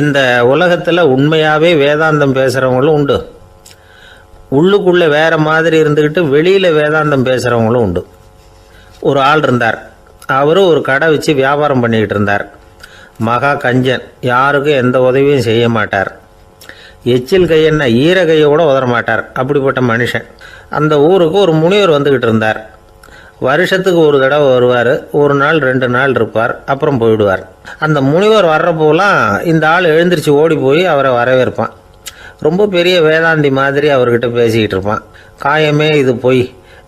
இந்த உலகத்தில் உண்மையாகவே வேதாந்தம் பேசுகிறவங்களும் உண்டு, உள்ளுக்குள்ளே வேறு மாதிரி இருந்துக்கிட்டு வெளியில் வேதாந்தம் பேசுகிறவங்களும் உண்டு. ஒரு ஆள் இருந்தார். அவரும் ஒரு கடை வச்சு வியாபாரம் பண்ணிக்கிட்டு இருந்தார். மகா கஞ்சன், யாருக்கும் எந்த உதவியும் செய்ய மாட்டார். எச்சில் கையென்ன ஈர கையை கூட உதற மாட்டார். அப்படிப்பட்ட மனுஷன். அந்த ஊருக்கு ஒரு முனிவர் வந்துக்கிட்டு இருந்தார். வருஷத்துக்கு ஒரு தடவை வருவார். ஒரு நாள் 2 நாள் இருப்பார், அப்புறம் போயிடுவார். அந்த முனிவர் வர்றப்போலாம் இந்த ஆள் எழுந்திரிச்சு ஓடி போய் அவரை வரவேற்பான். ரொம்ப பெரிய வேதாந்தி மாதிரி அவர்கிட்ட பேசிக்கிட்டு இருப்பான். காயமே இது பொய்,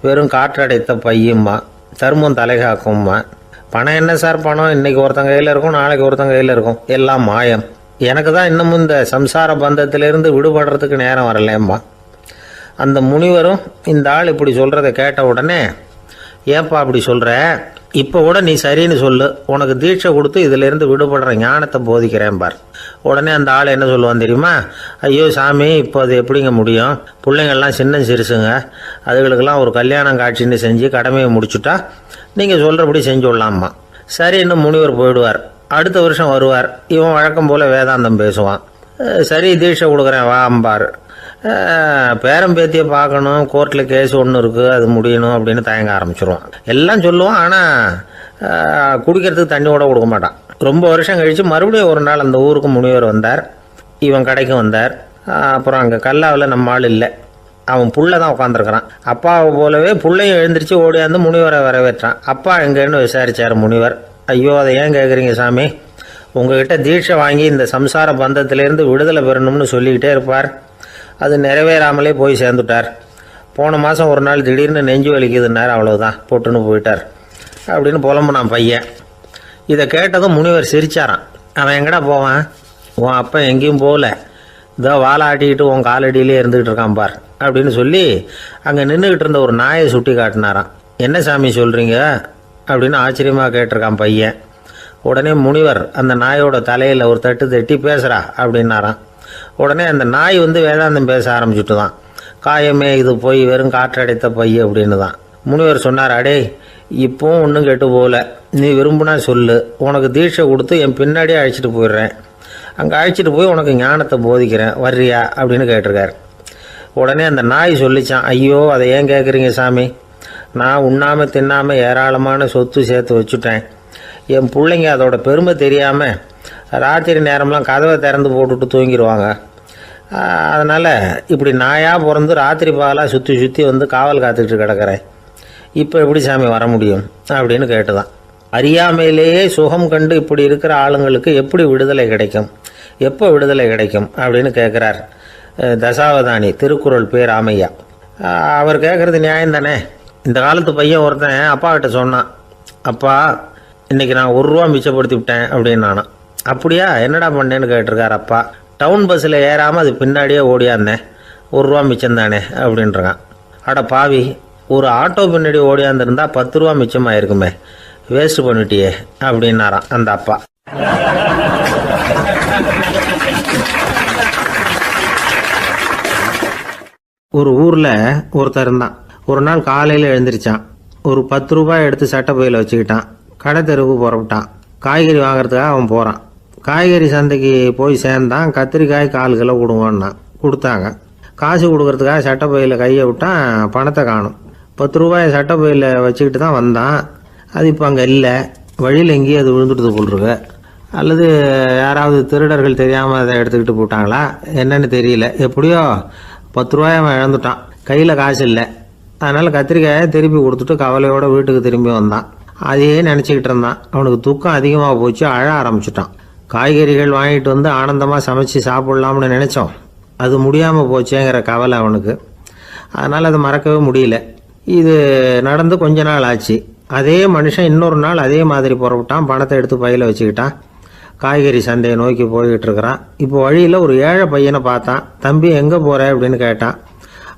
வெறும் காற்றடைத்த பையும்மா, தர்மம் தலைகாக்கும்மா. பணம் என்ன சார் பணம், இன்னைக்கு ஒருத்தன் கையில் இருக்கும், நாளைக்கு ஒருத்தன் கையில் இருக்கும், எல்லாம் மாயம். எனக்கு தான் இன்னமும் இந்த சம்சார பந்தத்திலிருந்து விடுபடுறதுக்கு நேரம் வரலேம்மா. அந்த முனிவரும் இந்த ஆள் இப்படி சொல்கிறத கேட்ட உடனே, ஏப்பா அப்படி சொல்கிற, இப்போ கூட நீ சரின்னு சொல்லு, உனக்கு தீட்சை கொடுத்து இதிலேருந்து விடுபடுற ஞானத்தை போதிக்கிறேன் பார். உடனே அந்த ஆள் என்ன சொல்லுவான் தெரியுமா? ஐயோ சாமி, இப்போ அது எப்படிங்க முடியும், பிள்ளைங்கள்லாம் சின்ன சிறுசுங்க, அதுகளுக்கெல்லாம் ஒரு கல்யாணம் காட்சின்னு செஞ்சு கடமையை முடிச்சுட்டா நீங்கள் சொல்கிறபடி செஞ்சு விடலாமா. சரி, இன்னும் முனிவர் போயிடுவார். அடுத்த வருஷம் வருவார். இவன் வழக்கம் போல் வேதாந்தம் பேசுவான். சரி, தீட்சை கொடுக்குறேன் வா அம்பார். பேரம்பேத்தியை பார்க்கணும், கோர்ட்டில் கேஸ் ஒன்று இருக்குது, அது முடியணும் அப்படின்னு தயங்க ஆரம்பிச்சிருவான். எல்லாம் சொல்லுவான், ஆனால் குடிக்கிறதுக்கு தண்ணி கூட கொடுக்க மாட்டான். ரொம்ப வருஷம் கழித்து மறுபடியும் ஒரு நாள் அந்த ஊருக்கு முனிவர் வந்தார். இவன் கடைக்கு வந்தார். அப்புறம் அங்கே கல்லாவில் நம்ம ஆள் இல்லை, அவன் புள்ள தான் உட்காந்துருக்கிறான். அப்பாவை போலவே புள்ளையும் எழுந்திரிச்சு ஓடியாந்து முனிவரை வரவேற்றான். அப்பா எங்கேன்னு விசாரித்தார் முனிவர். ஐயோ, அதை ஏன் கேட்குறீங்க சாமி, உங்ககிட்ட தீட்சை வாங்கி இந்த சம்சார பந்தத்திலேருந்து விடுதலை பெறணும்னு சொல்லிக்கிட்டே இருப்பார், அது நிறைவேறாமலே போய் சேர்ந்துட்டார். போன மாதம் ஒரு நாள் திடீர்னு நெஞ்சு வலிக்குதுன்னார், அவ்வளோதான் போட்டுன்னு போயிட்டார் அப்படின்னு புலம்புனான் பையன். இதை கேட்டதும் முனிவர் சிரிச்சாரான். அவன் எங்கடா போவான், உன் அப்பா எங்கேயும் போகல, இதோ வாழை ஆட்டிக்கிட்டு உன் காலடியிலே இருந்துக்கிட்டு இருக்கான் பார் அப்படின்னு சொல்லி அங்கே நின்றுக்கிட்டு இருந்த ஒரு நாயை சுட்டி காட்டினாரான். என்ன சாமி சொல்கிறீங்க அப்படின்னு ஆச்சரியமாக கேட்டிருக்கான் பையன். உடனே முனிவர் அந்த நாயோட தலையில் ஒரு தட்டு தட்டி பேசுகிறா அப்படின்னாரான். உடனே அந்த நாய் வேதாந்தம் பேச ஆரம்பிச்சுட்டு தான். காயமே இது போய் வெறும் காற்றடைத்த பைய அப்படின்னு தான். முனிவர் சொன்னார், அடே இப்போவும் ஒன்றும் கெட்டு போகல, நீ விரும்புனா சொல்லு, உனக்கு தீட்சை கொடுத்து என் பின்னாடியே அழைச்சிட்டு போயிடுறேன், அங்கே அழைச்சிட்டு போய் உனக்கு ஞானத்தை போதிக்கிறேன், வர்றியா அப்படின்னு கேட்டிருக்காரு. உடனே அந்த நாய் சொல்லிச்சான், ஐயோ அதை ஏன் கேட்குறீங்க சாமி, நான் உண்ணாமல் தின்னாமல் ஏராளமான சொத்து சேர்த்து வச்சுட்டேன். என் பிள்ளைங்க அதோட பெருமை தெரியாமல் ராத்திரி நேரம்லாம் கதவை திறந்து போட்டுட்டு தூங்கிடுவாங்க. அதனால் இப்படி நாயாக பிறந்து ராத்திரி பகலாக சுற்றி சுற்றி காவல் காத்துக்கிட்டு கிடக்கிறேன். இப்போ எப்படி சாமி வர முடியும் அப்படின்னு கேட்டுதான். அறியாமையிலேயே சுகம் கண்டு இப்படி இருக்கிற ஆளுங்களுக்கு எப்படி விடுதலை கிடைக்கும், எப்போ விடுதலை கிடைக்கும் அப்படின்னு கேட்குறார் தசாவதானி, திருக்குறள் பேர் ராமையா. அவர் கேட்குறது நியாயம் தானே. இந்த காலத்து பையன் ஒருத்தன் அப்பா கிட்ட சொன்னான், அப்பா இன்றைக்கி நான் 1 ரூபா மிச்சப்படுத்தி விட்டேன் அப்படின்னு நானான். அப்படியா, என்னடா பண்ணேன்னு கேட்டிருக்கார் அப்பா. டவுன் பஸ்ஸில் ஏறாமல் அது பின்னாடியே ஓடியாந்தேன், 1 ரூபா மிச்சம் தானே அப்படின்றான். அட பாவி, ஒரு ஆட்டோ பின்னாடி ஓடியாந்துருந்தா 10 ரூபா மிச்சமாயிருக்குமே, வேஸ்ட் பண்ணிட்டியே அப்படின்னாரான் அந்த அப்பா. ஒரு ஊரில் ஒருத்தர் இருந்தான். ஒரு நாள் காலையில் எழுந்திரிச்சான். ஒரு 10 ரூபாய் எடுத்து சட்டை பையில் வச்சுக்கிட்டான். கடை தெருவுக்கு புறப்பட்டான். காய்கறி வாங்குறதுக்காக அவன் போகிறான். காய்கறி சந்தைக்கு போய் சேர்ந்தான். கத்திரிக்காய் 1/4 கிலோ கொடுங்கன்னான். கொடுத்தாங்க. காசு கொடுக்கறதுக்காக சட்டை பையில் கையை விட்டான். பணத்தை காணும். 10 ரூபாய் சட்டை பையில் வச்சுக்கிட்டு தான் வந்தான். அது இப்போ அங்கே இல்லை. வழியில் எங்கேயும் அது விழுந்துட்டு போல்ருக்கு. அல்லது யாராவது திருடர்கள் தெரியாமல் அதை எடுத்துக்கிட்டு போட்டாங்களா என்னன்னு தெரியல. எப்படியோ 10 ரூபாய் அவன் இழந்துட்டான். கையில் காசு இல்லை. அதனால் கத்திரிக்காயை திருப்பி கொடுத்துட்டு கவலையோடு வீட்டுக்கு திரும்பி வந்தான். அதையே நினச்சிக்கிட்டு இருந்தான். அவனுக்கு துக்கம் அதிகமாக போச்சு. அழ ஆரம்பிச்சிட்டான். காய்கறிகள் வாங்கிட்டு ஆனந்தமாக சமைச்சு சாப்பிட்லாம்னு நினச்சோம், அது முடியாமல் போச்சேங்கிற கவலை அவனுக்கு. அதனால் அதை மறக்கவே முடியல. இது நடந்து கொஞ்ச நாள் ஆச்சு. அதே மனுஷன் இன்னொரு நாள் அதே மாதிரி புறப்பட்டான். பணத்தை எடுத்து பையில் வச்சுக்கிட்டான். காய்கறி சந்தையை நோக்கி போய்கிட்டு இருக்கிறான். இப்போ வழியில் ஒரு ஏழை பையனை பார்த்தான். தம்பி எங்கே போகிற அப்படின்னு கேட்டான்.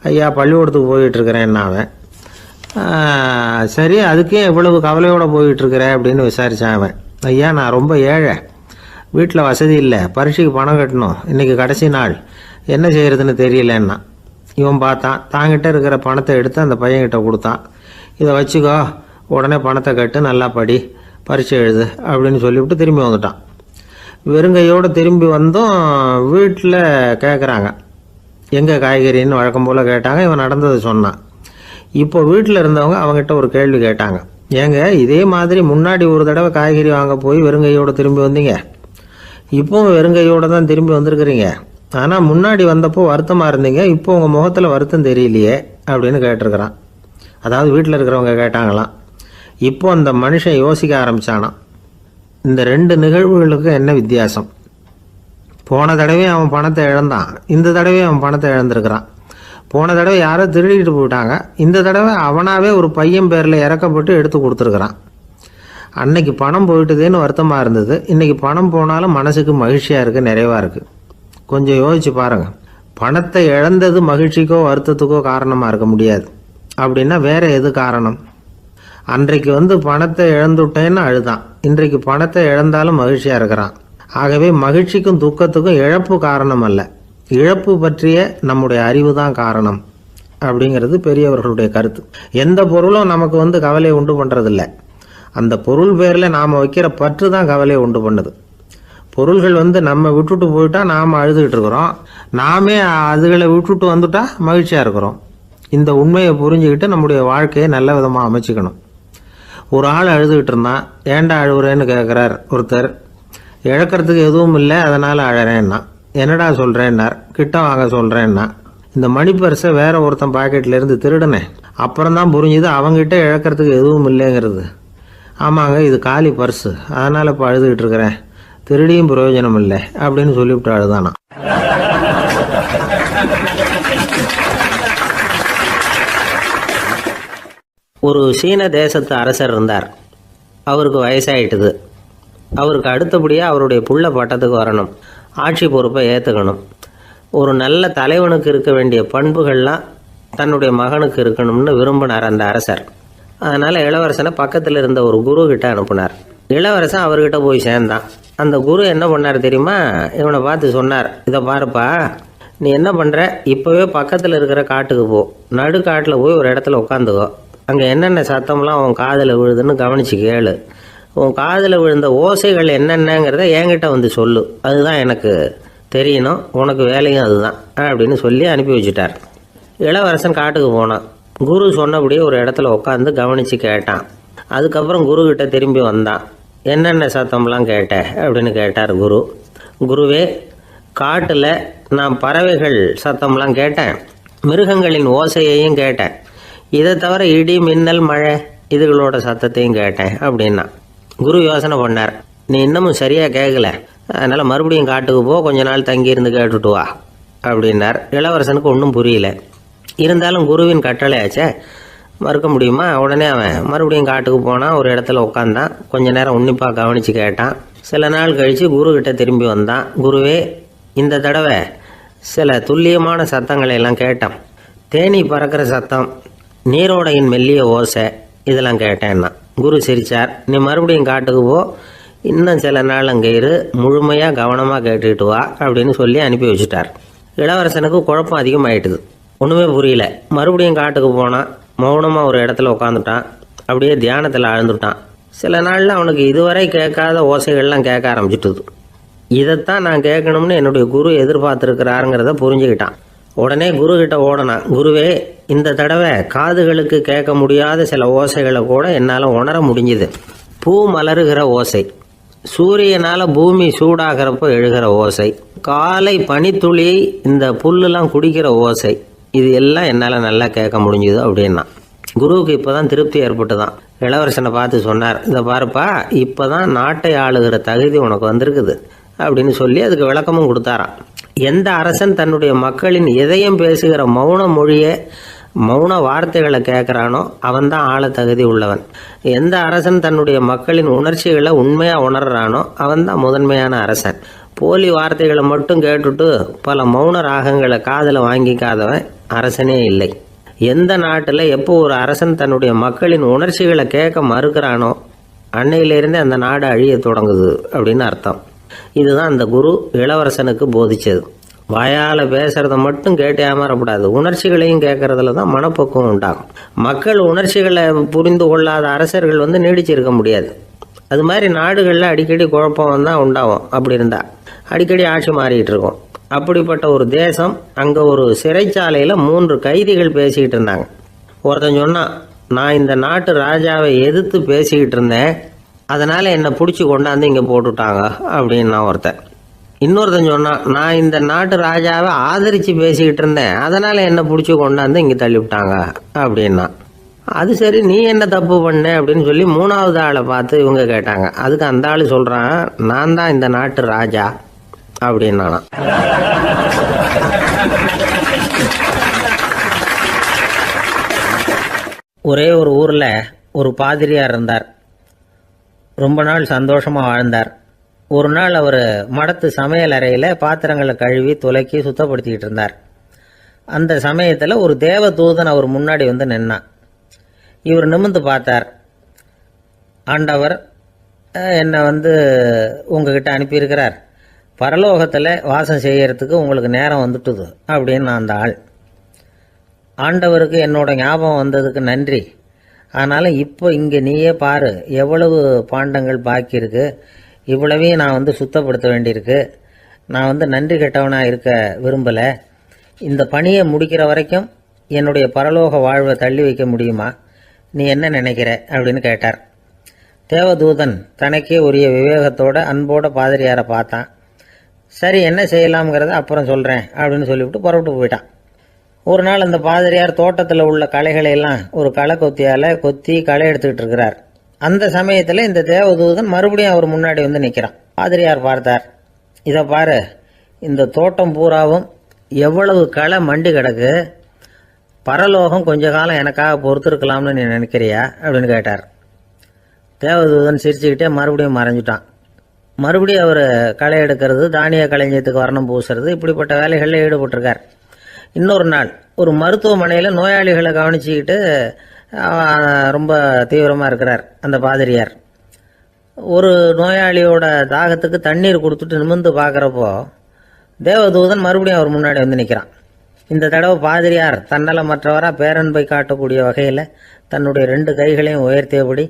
ஐயா பள்ளிக்கூடத்துக்கு போயிட்டுருக்கிறேன்னா அவன். சரி, அதுக்கே இவ்வளவு கவலையோடு போயிட்டுருக்கிற அப்படின்னு விசாரித்தான் அவன். ஐயா நான் ரொம்ப ஏழை, வீட்டில் வசதி இல்லை, பரீட்சைக்கு பணம் கட்டணும், இன்றைக்கி கடைசி நாள், என்ன செய்கிறதுன்னு தெரியலன்னா. இவன் பார்த்தான். தாங்கிட்ட இருக்கிற பணத்தை எடுத்து அந்த பையன்கிட்ட கொடுத்தான். இதை வச்சுக்கோ, உடனே பணத்தை கட்டு, நல்லா படி, பரீட்சை எழுது அப்படின்னு சொல்லிவிட்டு திரும்பி வந்துட்டான். வெறுங்கையோடு திரும்பி வந்தும் வீட்டில் கேட்குறாங்க, எங்கே காய்கறின்னு வழக்கம் போல் கேட்டாங்க. இவன் நடந்ததை சொன்னான். இப்போ வீட்டில் இருந்தவங்க அவங்ககிட்ட ஒரு கேள்வி கேட்டாங்க, ஏங்க இதே மாதிரி முன்னாடி ஒரு தடவை காய்கறி வாங்க போய் வெறுங்கையோடு திரும்பி வந்தீங்க, இப்போவும் வெறுங்கையோடு தான் திரும்பி வந்திருக்கிறீங்க, ஆனால் முன்னாடி வந்தப்போ வருத்தமாக இருந்தீங்க, இப்போ உங்கள் முகத்தில் வருத்தம் தெரியலையே அப்படின்னு கேட்டிருக்கிறான். அதாவது வீட்டில் இருக்கிறவங்க கேட்டாங்களாம். இப்போ அந்த மனுஷன் யோசிக்க ஆரம்பித்தானான், இந்த ரெண்டு நிகழ்வுகளுக்கும் என்ன வித்தியாசம்? போன தடவை அவன் பணத்தை இழந்தான், இந்த தடவை அவன் பணத்தை இழந்திருக்கிறான். போன தடவை யாரோ திருடிட்டு போயிட்டாங்க, இந்த தடவை அவனாவே ஒரு பையன் பேரில் இறக்கப்பட்டு எடுத்து கொடுத்துருக்குறான். அன்னைக்கு பணம் போயிட்டுதேன்னு வருத்தமாக இருந்தது, இன்றைக்கி பணம் போனாலும் மனசுக்கு மகிழ்ச்சியாக இருக்குது, நிறைவாக இருக்குது. கொஞ்சம் யோசிச்சு பாருங்கள். பணத்தை இழந்தது மகிழ்ச்சிக்கோ வருத்தத்துக்கோ காரணமாக இருக்க முடியாது. அப்படின்னா வேற எது காரணம்? அன்றைக்கு பணத்தை இழந்துட்டேன்னு அழுதான், இன்றைக்கு பணத்தை இழந்தாலும் மகிழ்ச்சியாக இருக்கிறான். ஆகவே மகிழ்ச்சிக்கும் துக்கத்துக்கும் இழப்பு காரணம் அல்ல, இழப்பு பற்றிய நம்முடைய அறிவு தான் காரணம் அப்படிங்கிறது பெரியவர்களுடைய கருத்து. எந்த பொருளும் நமக்கு கவலையை உண்டு பண்ணுறதில்ல, அந்த பொருள் பேரில் நாம் வைக்கிற பற்று தான் கவலையை உண்டு பண்ணுது. பொருள்கள் நம்ம விட்டுட்டு போயிட்டா நாம் அழுதுகிட்டு இருக்கிறோம், நாமே அதுகளை விட்டுட்டு வந்துட்டா மகிழ்ச்சியாக இருக்கிறோம். இந்த உண்மையை புரிஞ்சுக்கிட்டு நம்முடைய வாழ்க்கையை நல்ல விதமாக அமைச்சிக்கணும். ஒரு ஆள் அழுதுகிட்டு இருந்தான், ஏன்டா அழுகுறேன்னு கேட்குறார் ஒருத்தர். இழக்கிறதுக்கு எதுவும் இல்லை அதனால் அழறேன்னா. என்னடா சொல்கிறேன்னார். கிட்ட வாங்க சொல்கிறேன்னா. இந்த மணி பர்ஸை வேற ஒருத்தன் பாக்கெட்லேருந்து திருடினேன், அப்புறம் தான் புரிஞ்சுது அவங்ககிட்ட இழக்கிறதுக்கு எதுவும் இல்லைங்கிறது. ஆமாங்க இது காலி பர்ஸு, அதனால் இப்போ அழுதுகிட்டு இருக்கிறேன், திருடியும் பிரயோஜனம் இல்லை அப்படின்னு சொல்லிவிட்டு அழுதானா. ஒரு சீன தேசத்து அரசர் இருந்தார். அவருக்கு வயசாயிட்டுது. அவருக்கு அடுத்தபடியாக அவருடைய புள்ள பட்டத்துக்கு வரணும், ஆட்சி பொறுப்பை ஏற்றுக்கணும். ஒரு நல்ல தலைவனுக்கு இருக்க வேண்டிய பண்புகள்லாம் தன்னுடைய மகனுக்கு இருக்கணும்னு விரும்பினார் அந்த அரசர். அதனால் இளவரசனை பக்கத்தில் இருந்த ஒரு குரு கிட்ட அனுப்புனார். இளவரசன் அவர்கிட்ட போய் சேர்ந்தான். அந்த குரு என்ன பண்ணார் தெரியுமா? இவனை பார்த்து சொன்னார், இதை பாருப்பா, நீ என்ன பண்ணுற, இப்போவே பக்கத்தில் இருக்கிற காட்டுக்கு போ, நடு காட்டில் போய் ஒரு இடத்துல உட்காந்துக்கோ, அங்கே என்னென்ன சத்தம்லாம் உன் காதில் விழுதுன்னு கவனித்து கேளு, உன் காதில் விழுந்த ஓசைகள் என்னென்னங்கிறத என்கிட்ட சொல்லு, அதுதான் எனக்கு தெரியணும், உனக்கு வேலையும் அதுதான் அப்படின்னு சொல்லி அனுப்பி வச்சுட்டார். இளவரசன் காட்டுக்கு போனான். குரு சொன்னபடியே ஒரு இடத்துல உட்காந்து கவனித்து கேட்டான். அதுக்கப்புறம் குருக்கிட்ட திரும்பி வந்தான். என்னென்ன சத்தம்லாம் கேட்ட அப்படின்னு கேட்டார் குரு. குருவே, காட்டில் நான் பறவைகள் சத்தம்லாம் கேட்டேன், மிருகங்களின் ஓசையையும் கேட்டேன், இதை தவிர இடி மின்னல் மழை இதுகளோட சத்தத்தையும் கேட்டேன் அப்படின்னா. குரு யோசனை பண்ணார், நீ இன்னமும் சரியாக கேட்கல, அதனால் மறுபடியும் காட்டுக்கு போ, கொஞ்ச நாள் தங்கியிருந்து கேட்டுட்டு வா அப்படின்னார். இளவரசனுக்கு ஒன்றும் புரியல. இருந்தாலும் குருவின் கட்டளையாச்சே, மறுக்க முடியுமா? உடனே அவன் மறுபடியும் காட்டுக்கு போனான். ஒரு இடத்துல உட்காந்தான். கொஞ்ச நேரம் உன்னிப்பாக கவனித்து கேட்டான். சில நாள் கழித்து குருக்கிட்ட திரும்பி வந்தான். குருவே, இந்த தடவை சில துல்லியமான சத்தங்களை எல்லாம் கேட்டான். தேனி பறக்கிற சத்தம், நீரோடையின் மெல்லிய ஓசை, இதெல்லாம் கேட்டேன்னா. குரு சிரித்தார். நீ மறுபடியும் காட்டுக்கு போ, இன்னும் சில நாள் அங்கே இரு, முழுமையாக கவனமாக கேட்டுக்கிட்டு வா அப்படின்னு சொல்லி அனுப்பி வச்சுட்டார். இளவரசனுக்கு குழப்பம் அதிகமாயிட்டுது, ஒன்றுமே புரியல. மறுபடியும் காட்டுக்கு போனான். மௌனமாக ஒரு இடத்துல உட்காந்துட்டான். அப்படியே தியானத்தில் ஆழ்ந்துட்டான். சில நாளில் அவனுக்கு இதுவரை கேட்காத ஓசைகள்லாம் கேட்க ஆரம்பிச்சிட்டுது. இதைத்தான் நான் கேட்கணும்னு என்னுடைய குரு எதிர்பார்த்துருக்கிறாருங்கிறத புரிஞ்சுக்கிட்டான். உடனே குருக்கிட்ட ஓடனான். குருவே, இந்த தடவை காதுகளுக்கு கேட்க முடியாத சில ஓசைகளை கூட என்னால் உணர முடிஞ்சுது. பூ மலருகிற ஓசை, சூரியனால் பூமி சூடாகிறப்போ எழுகிற ஓசை, காலை பனித்துளி இந்த புல்லுலாம் குடிக்கிற ஓசை, இது எல்லாம் என்னால் நல்லா கேட்க முடிஞ்சுது அப்படின்னா. குருவுக்கு இப்போ தான் திருப்தி ஏற்பட்டு தான். இளவரசனை பார்த்து சொன்னார், இதை பாருப்பா, இப்போ தான் நாட்டை ஆளுகிற தகுதி உனக்கு வந்திருக்குது அப்படின்னு சொல்லி அதுக்கு விளக்கமும் கொடுத்தாராம். எந்த அரசன் தன்னுடைய மக்களின் இதயம் பேசுகிற மௌன மொழியை, மௌன வார்த்தைகளை கேட்குறானோ அவன்தான் ஆள தகுதி உள்ளவன். எந்த அரசன் தன்னுடைய மக்களின் உணர்ச்சிகளை உண்மையாக உணர்றானோ அவன்தான் முதன்மையான அரசன். போலி வார்த்தைகளை மட்டும் கேட்டுட்டு பல மௌன ராகங்களை காதில் வாங்கிக்காதவன் அரசனே இல்லை. எந்த நாட்டில் எப்போ ஒரு அரசன் தன்னுடைய மக்களின் உணர்ச்சிகளை கேட்க மறுக்கிறானோ அன்னையிலேருந்தே அந்த நாடு அழிய தொடங்குது அப்படின்னு அர்த்தம். இதுதான் அந்த குரு இளவரசனுக்கு போதிச்சது. வாயால் பேசுகிறத மட்டும் கேட்டு ஏமாறக்கூடாது, உணர்ச்சிகளையும் கேட்கறதுல தான் மனப்பக்குவம் உண்டாகும். மக்கள் உணர்ச்சிகளை புரிந்து கொள்ளாத அரசர்கள் நீடிச்சிருக்க முடியாது. அது மாதிரி நாடுகளில் அடிக்கடி குழப்பம் தான் உண்டாகும். அப்படி இருந்தால் அடிக்கடி ஆட்சி மாறிக்கிட்டு இருக்கும். அப்படிப்பட்ட ஒரு தேசம், அங்கே ஒரு சிறைச்சாலையில் 3 கைதிகள் பேசிக்கிட்டு இருந்தாங்க. ஒருத்தன் சொன்னான், நான் இந்த நாட்டு ராஜாவை எதிர்த்து பேசிக்கிட்டு இருந்தேன், அதனால் என்னை பிடிச்சி கொண்டாந்து இங்கே போட்டுட்டாங்க அப்படின்னா ஒருத்தன். இன்னொருத்தன் சொன்னான், நான் இந்த நாட்டு ராஜாவை ஆதரித்து பேசிக்கிட்டு இருந்தேன், அதனால் என்னை பிடிச்சி கொண்டாந்து இங்கே தள்ளிவிட்டாங்க அப்படின்னா. அது சரி, நீ என்ன தப்பு பண்ண அப்படின்னு சொல்லி 3வது ஆளை பார்த்து இவங்க கேட்டாங்க. அதுக்கு அந்த ஆள் சொல்கிறான், நான் தான் இந்த நாட்டு ராஜா அப்படின்னானா. ஒரே ஒரு ஊரில் ஒரு பாதிரியார் இருந்தார். ரொம்ப நாள் சந்தோஷமாக வாழ்ந்தார். ஒரு நாள் அவர் மடத்து சமையல் அறையில் பாத்திரங்களை கழுவி துலக்கி சுத்தப்படுத்திக்கிட்டு இருந்தார். அந்த சமயத்தில் ஒரு தேவதூதன் அவர் முன்னாடி வந்து நின்னான். இவர் நிமிர்ந்து பார்த்தார். ஆண்டவர் என்னை உங்ககிட்ட அனுப்பியிருக்கிறார், பரலோகத்தில் வாசம் செய்யறதுக்கு உங்களுக்கு நேரம் வந்துட்டுது அப்படின்னு அந்த ஆள். ஆண்டவருக்கு என்னோட ஞாபகம் வந்ததுக்கு நன்றி. ஆனாலும் இப்போ இங்கே நீயே பாரு, எவ்வளவு பாண்டங்கள் பாக்கி இருக்கு, இவ்வளவையும் நான் சுத்தப்படுத்த வேண்டியிருக்கு. நான் நன்றி கெட்டவனாக இருக்க விரும்பலை. இந்த பணியை முடிக்கிற வரைக்கும் என்னுடைய பரலோக வாழ்வை தள்ளி வைக்க முடியுமா? நீ என்ன நினைக்கிற அப்படின்னு கேட்டார். தேவதூதன் தனக்கே உரிய விவேகத்தோட அன்போட பாதிரியாரை பார்த்தான். சரி, என்ன செய்யலாம்ங்கிறத அப்புறம் சொல்கிறேன் அப்படின்னு சொல்லிவிட்டு புறப்பட்டு போயிட்டான். ஒரு நாள் அந்த பாதிரியார் தோட்டத்தில் உள்ள களைகளை எல்லாம் ஒரு களை கொத்தியால் கொத்தி களை எடுத்துக்கிட்டு இருக்கிறார். அந்த சமயத்தில் இந்த தேவதூதன் மறுபடியும் அவர் முன்னாடி நிற்கிறான். பாதிரியார் பார்த்தார். இதை பாரு, இந்த தோட்டம் பூராவும் எவ்வளவு களை மண்டி கிடக்கு, பரலோகம் கொஞ்ச காலம் எனக்காக பொறுத்திருக்கலாம்னு நீ நினைக்கிறியா அப்படின்னு கேட்டார். தேவதூதன் சிரிச்சுக்கிட்டே மறுபடியும் மறைஞ்சிட்டான். மறுபடியும் அவர் களை எடுக்கிறது, தானிய களஞ்சியத்துக்கு வர்ணம் பூசுறது, இப்படிப்பட்ட வேலைகளில் ஈடுபட்டிருக்கார். இன்னொரு நாள் ஒரு மருத்துவமனையில் நோயாளிகளை கவனிச்சுக்கிட்டு ரொம்ப தீவிரமாக இருக்கிறார் அந்த பாதிரியார். ஒரு நோயாளியோட தாகத்துக்கு தண்ணீர் கொடுத்துட்டு நிமிர்ந்து பார்க்குறப்போ தேவதூதன் மறுபடியும் அவர் முன்னாடி நிற்கிறான். இந்த தடவை பாதிரியார் தன்னலமற்றவராக பேரன்பை காட்டக்கூடிய வகையில் தன்னுடைய 2 கைகளையும் உயர்த்தியபடி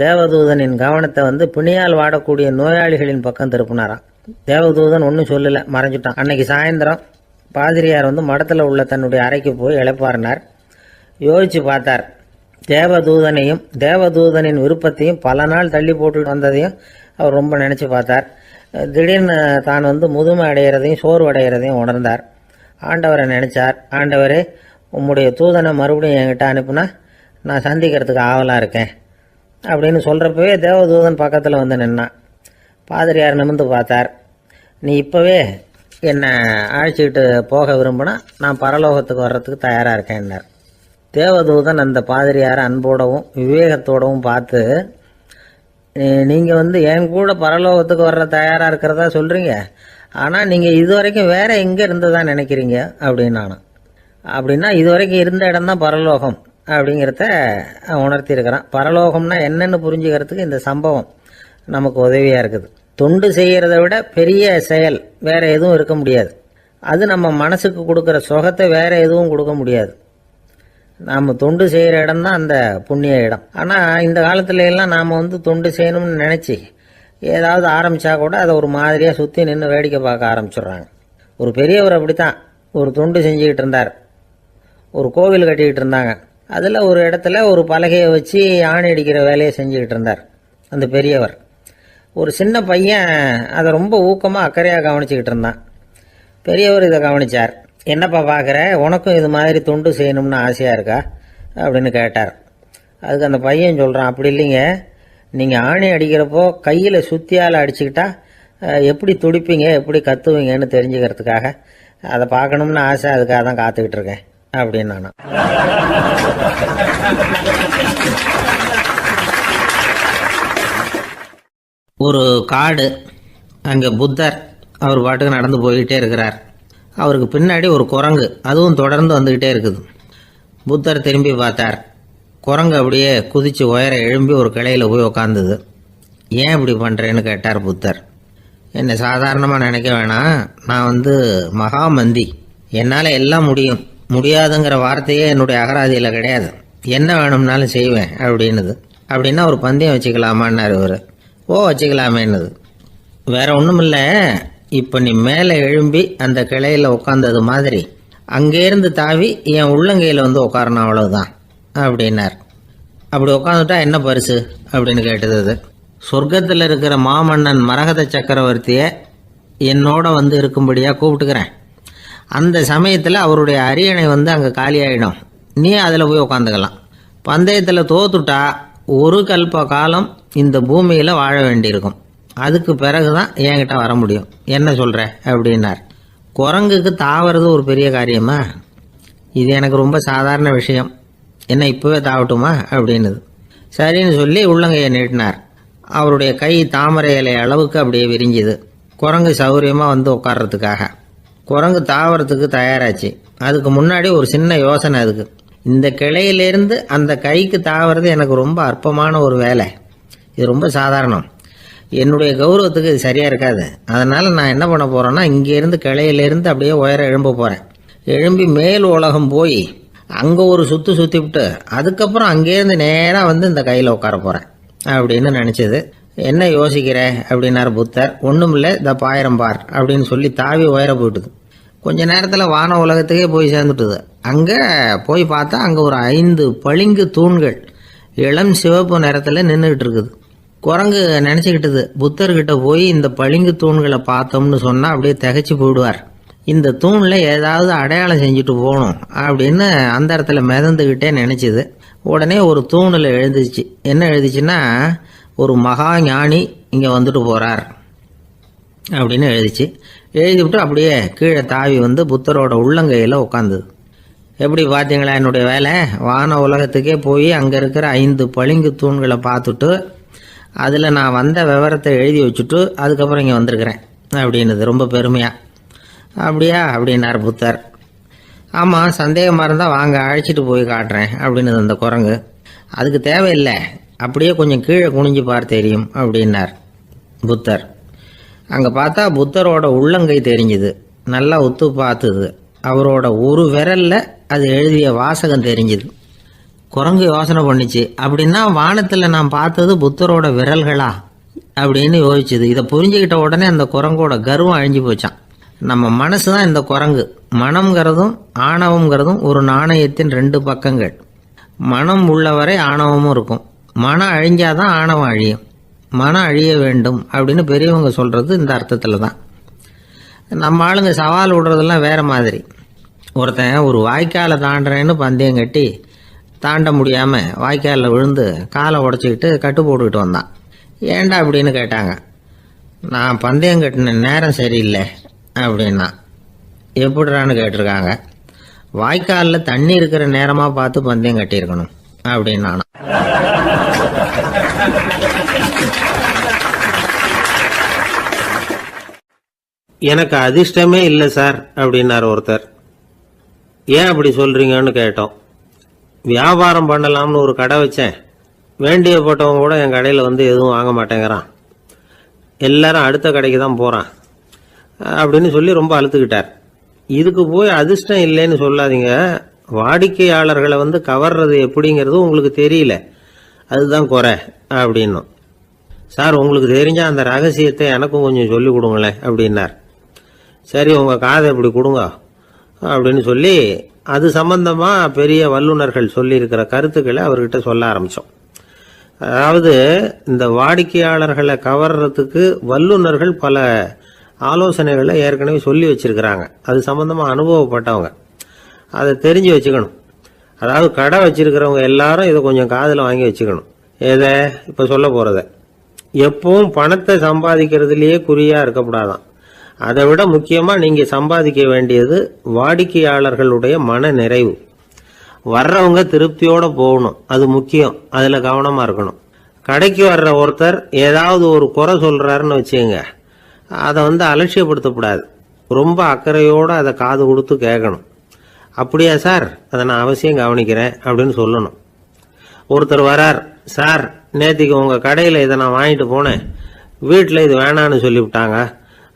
தேவதூதனின் கவனத்தை பிணியால் வாடக்கூடிய நோயாளிகளின் பக்கம் திருப்பினாராம். தேவதூதன் ஒன்றும் சொல்லலை, மறைஞ்சிட்டான். அன்னைக்கு சாயந்தரம் பாதிரியார் மடத்தில் உள்ள தன்னுடைய அறைக்கு போய் இளைப்பாறினார். யோசிச்சு பார்த்தார். தேவதூதனையும் தேவதூதனின் விருப்பத்தையும் பல நாள் தள்ளி போட்டு வந்ததையும் அவர் ரொம்ப நினச்சி பார்த்தார். திடீர்னு தான் முதுமை அடைகிறதையும் சோர்வு அடைகிறதையும் உணர்ந்தார். ஆண்டவரை நினைச்சார். ஆண்டவரே, உம்முடைய தூதனை மறுபடியும் என்கிட்ட அனுப்புனா நான் சந்திக்கிறதுக்கு ஆவலாக இருக்கேன் அப்படின்னு சொல்கிறப்பவே தேவதூதன் பக்கத்தில் நின்னான். பாதிரியார் நிமிர்ந்து பார்த்தார். நீ இப்போவே என்னை அழைச்சிக்கிட்டு போக விரும்பினா நான் பரலோகத்துக்கு வர்றதுக்கு தயாராக இருக்கேன்னார். தேவதூதன் அந்த பாதிரியாரை அன்போடவும் விவேகத்தோடவும் பார்த்து, நீங்கள் என் கூட பரலோகத்துக்கு வர்ற தயாராக இருக்கிறதா சொல்கிறீங்க, ஆனால் நீங்கள் இதுவரைக்கும் வேற எங்கே இருந்ததா நினைக்கிறீங்க அப்படின்னானா. அப்படின்னா இதுவரைக்கும் இருந்த இடம் தான் பரலோகம் அப்படிங்கிறத உணர்த்தியிருக்கிறான். பரலோகம்னா என்னென்னு புரிஞ்சுக்கிறதுக்கு இந்த சம்பவம் நமக்கு உதவியாக இருக்குது. தொண்டு செய்கிறத விட பெரிய செயல் வேற எதுவும் இருக்க முடியாது. அது நம்ம மனசுக்கு கொடுக்குற சுகத்தை வேற எதுவும் கொடுக்க முடியாது. நாம் தொண்டு செய்கிற இடம் தான் அந்த புண்ணிய இடம். ஆனால் இந்த காலத்துல எல்லாம் நாம் தொண்டு செய்யணும்னு நினச்சி ஏதாவது ஆரம்பித்தா கூட அதை ஒரு மாதிரியாக சுற்றி நின்று வேடிக்கை பார்க்க ஆரம்பிச்சிடுறாங்க. ஒரு பெரியவர் அப்படித்தான் ஒரு தொண்டு செஞ்சுக்கிட்டு இருந்தார். ஒரு கோவில் கட்டிக்கிட்டு இருந்தாங்க. அதில் ஒரு இடத்துல ஒரு பலகையை வச்சு ஆணி அடிக்கிற வேலையை செஞ்சுக்கிட்டு இருந்தார் அந்த பெரியவர். ஒரு சின்ன பையன் அதை ரொம்ப ஊக்கமாக அக்கறையாக கவனிச்சுக்கிட்டு இருந்தான். பெரியவர் இதை கவனித்தார். என்னப்பா பார்க்குற, உனக்கும் இது மாதிரி தொண்டு செய்யணும்னு ஆசையாக இருக்கா அப்படின்னு கேட்டார். அதுக்கு அந்த பையன் சொல்கிறான், அப்படி இல்லைங்க, நீங்கள் ஆணி அடிக்கிறப்போ கையில் சுத்தியால் அடிச்சுக்கிட்டா எப்படி துடிப்பீங்க, எப்படி கத்துவீங்கன்னு தெரிஞ்சுக்கிறதுக்காக அதை பார்க்கணும்னு ஆசை, அதுக்காக தான் காத்துக்கிட்டு இருக்கேன் அப்படின்னு நான். ஒரு காடு, அங்கே புத்தர் அவர் பாட்டுக்கு நடந்து போய்கிட்டே இருக்கிறார். அவருக்கு பின்னாடி ஒரு குரங்கு, அதுவும் தொடர்ந்து வந்துக்கிட்டே இருக்குது. புத்தர் திரும்பி பார்த்தார். குரங்கு அப்படியே குதித்து உயர எழும்பி ஒரு கிளையில் போய் உக்காந்துது. ஏன் இப்படி பண்ணுறேன்னு கேட்டார் புத்தர். என்னை சாதாரணமாக நினைக்க வேணாம், நான் மகாமந்தி, என்னால் எல்லாம் முடியும், முடியாதுங்கிற வார்த்தையே என்னுடைய அகராதியில் கிடையாது, என்ன வேணும்னாலும் செய்வேன் அப்படின்னுது. அப்படின்னா ஒரு பந்தயம் வச்சுக்கலாமான்னார் இவர். வச்சுக்கலாமேன்னுது. வேற ஒன்றும் இல்லை, இப்போ நீ மேலே எழும்பி அந்த கிளையில் உட்காந்தது மாதிரி அங்கேருந்து தாவி என் உள்ளங்கையில் வந்து உட்காரணும், அவ்வளவுதான் அப்படின்னார். அப்படி உட்காந்துட்டா என்ன பரிசு அப்படின்னு கேட்டது அது. சொர்க்கத்தில் இருக்கிற மாமன்னன் மரகத சக்கரவர்த்தியை என்னோட வந்து இருக்கும்படியாக கூப்பிட்டுக்கிறேன். அந்த சமயத்தில் அவருடைய அரியணை வந்து அங்கே காலியாயிடும், நீ அதில் போய் உட்காந்துக்கலாம். பந்தயத்தில் தோத்துட்டா ஒரு கல்ப காலம் இந்த பூமியில் வாழ வேண்டியிருக்கும். அதுக்கு பிறகு தான் என்கிட்ட வர முடியும். என்ன சொல்கிற அப்படின்னார். குரங்குக்கு தாவறது ஒரு பெரிய காரியமா? இது எனக்கு ரொம்ப சாதாரண விஷயம், என்ன இப்போவே தாவட்டுமா அப்படின்னுது. சரின்னு சொல்லி உள்ளங்கையை நீட்டினார். அவருடைய கை தாமரை இலை அளவுக்கு அப்படியே விரிஞ்சுது, குரங்கு சௌகரியமாக வந்து உட்கார்றதுக்காக. குரங்கு தாவறதுக்கு தயாராச்சு. அதுக்கு முன்னாடி ஒரு சின்ன யோசனை அதுக்கு. இந்த கிளையிலேருந்து அந்த கைக்கு தாவறது எனக்கு ரொம்ப அற்பமான ஒரு வேலை, இது ரொம்ப சாதாரணம், என்னுடைய கௌரவத்துக்கு இது சரியாக இருக்காது. அதனால் நான் என்ன பண்ண போகிறேன்னா, இங்கேருந்து கிளையிலேருந்து அப்படியே உயர எழும்ப போகிறேன். எழும்பி மேல் உலகம் போய் அங்கே ஒரு சுற்றி விட்டு அதுக்கப்புறம் அங்கேருந்து நேராக வந்து இந்த கையில் உட்கார போகிறேன் அப்படின்னு நினச்சிது. என்ன யோசிக்கிற அப்படின்னார் புத்தர். ஒன்றும் இல்லை, இந்த பாயிரம் பார் அப்படின்னு சொல்லி தாவி உயர போயிட்டுது. கொஞ்ச நேரத்தில் வான உலகத்துக்கே போய் சேர்ந்துட்டுது. அங்கே போய் பார்த்தா அங்கே ஒரு 5 பளிங்கு தூண்கள் இளம் சிவப்பு நிறத்தில் நின்றுக்கிட்டு இருக்குது. குரங்கு நினச்சிக்கிட்டது, புத்தர்கிட்ட போய் இந்த பளிங்கு தூண்களை பார்த்தோம்னு சொன்னால் அப்படியே திகைச்சு போயிடுவார், இந்த தூணில் ஏதாவது அடையாளம் செஞ்சுட்டு போகணும் அப்படின்னு அந்த இடத்துல மிதந்துக்கிட்டே நினச்சிது. உடனே ஒரு தூணில் எழுதிச்சு. என்ன எழுதிச்சுன்னா, ஒரு மகா ஞானி இங்கே வந்துட்டு போகிறார் அப்படின்னு எழுதிச்சு. எழுதிவிட்டு அப்படியே கீழே தாவி வந்து புத்தரோட உள்ளங்கையில் உட்காந்துது. எப்படி பார்த்தீங்களா என்னுடைய வேலை? வான உலகத்துக்கே போய் அங்கே இருக்கிற 5 பளிங்கு தூண்களை பார்த்துட்டு அதில் நான் வந்த விவரத்தை எழுதி வச்சுட்டு அதுக்கப்புறம் இங்கே வந்திருக்கிறேன் அப்படின்னுது ரொம்ப பெருமையாக. அப்படியா அப்படின்னார் புத்தர். ஆமாம், சந்தேகமாக இருந்தால் வாங்க அழைச்சிட்டு போய் காட்டுறேன் அப்படின்னுது அந்த குரங்கு. அதுக்கு தேவையில்லை, அப்படியே கொஞ்சம் கீழே குனிஞ்சு பார் தெரியும் அப்படின்னார் புத்தர். அங்கே பார்த்தா புத்தரோட உள்ளங்கை தெரிஞ்சுது. நல்லா ஒத்து பார்த்துது. அவரோட ஒரு விரலில் அது எழுதிய வாசகம் தெரிஞ்சுது. குரங்கு யோசனை பண்ணிச்சு, அப்படின்னா வானத்தில் நான் பார்த்தது புத்தரோட விரல்களா அப்படின்னு யோசிச்சுது. இதை புரிஞ்சுக்கிட்ட உடனே அந்த குரங்கோட கர்வம் அழிஞ்சு போச்சான். நம்ம மனசு தான் இந்த குரங்கு. மனம்ங்கிறதும் ஆணவம்ங்கிறதும் ஒரு நாணயத்தின் 2 பக்கங்கள். மனம் உள்ளவரை ஆணவமும் இருக்கும். மனம் அழிஞ்சாதான் ஆணவம் அழியும். மனம் அழிய வேண்டும் அப்படின்னு பெரியவங்க சொல்கிறது இந்த அர்த்தத்தில் தான். நம்ம ஆளுங்க சவால் விடுறதெல்லாம் வேறு மாதிரி. ஒருத்தன் ஒரு வாய்க்காலை தாண்டுறேன்னு பந்தயம் கட்டி தாண்ட முடியாமல் வாய்க்காலில் விழுந்து காலை உடச்சிக்கிட்டு கட்டு போட்டுக்கிட்டு வந்தான். ஏன்டா அப்படின்னு கேட்டாங்க. நான் பந்தயம் கட்டின நேரம் சரியில்லை அப்படின்னா. எப்படிறான்னு கேட்டிருக்காங்க. வாய்க்காலில் தண்ணி இருக்கிற நேரமாக பார்த்து பந்தயம் கட்டியிருக்கணும் அப்படின்னா. எனக்கு அதிர்ஷ்டமே இல்லை சார் அப்படின்னார் ஒருத்தர். ஏன் அப்படி சொல்கிறீங்கன்னு கேட்டோம். வியாபாரம் பண்ணலாம்னு ஒரு கடை வச்சேன், வேண்டியப்பட்டவங்க கூட என் கடையில் வந்து எதுவும் வாங்க மாட்டேங்கிறான், எல்லாரும் அடுத்த கடைக்கு தான் போகிறான் அப்படின்னு சொல்லி ரொம்ப அழுத்துக்கிட்டார். இதுக்கு போய் அதிர்ஷ்டம் இல்லைன்னு சொல்லாதீங்க, வாடிக்கையாளர்களை வந்து கவர்றது எப்படிங்கிறது உங்களுக்கு தெரியல, அதுதான் குறை அப்படின்னும். சார் உங்களுக்கு தெரிஞ்ச அந்த ரகசியத்தை எனக்கும் கொஞ்சம் சொல்லி கொடுங்களேன் அப்படின்னார். சரி உங்கள் காதை இப்படி கொடுங்க அப்படின்னு சொல்லி அது சம்பந்தமாக பெரிய வல்லுநர்கள் சொல்லியிருக்கிற கருத்துக்களை அவர்கிட்ட சொல்ல ஆரம்பித்தோம். அதாவது இந்த வாடிக்கையாளர்களை கவர்றதுக்கு வல்லுநர்கள் பல ஆலோசனைகளை ஏற்கனவே சொல்லி வச்சிருக்கிறாங்க. அது சம்பந்தமாக அனுபவப்பட்டவங்க, அதை தெரிஞ்சு வச்சுக்கணும். அதாவது கடை வச்சிருக்கிறவங்க எல்லாரும் இதை கொஞ்சம் காதில் வாங்கி வச்சுக்கணும். எதை இப்போ சொல்ல போகிறத. எப்பவும் பணத்தை சம்பாதிக்கிறதுலேயே குறியாக இருக்கக்கூடாதான். அதை விட முக்கியமாக நீங்கள் சம்பாதிக்க வேண்டியது வாடிக்கையாளர்களுடைய மன நிறைவு. வர்றவங்க திருப்தியோடு போகணும், அது முக்கியம். அதில் கவனமாக இருக்கணும். கடைக்கு வர்ற ஒருத்தர் ஏதாவது ஒரு குறை சொல்கிறாருன்னு வச்சுங்க, அதை வந்து அலட்சியப்படுத்தக்கூடாது. ரொம்ப அக்கறையோடு அதை காது கொடுத்து கேட்கணும். அப்படியா சார், அதை நான் அவசியம் கவனிக்கிறேன் அப்படின்னு சொல்லணும். ஒருத்தர் வரார், சார் நேற்றுக்கு உங்கள் கடையில் இதை நான் வாங்கிட்டு போனேன், வீட்டில் இது வேணான்னு சொல்லிவிட்டாங்க,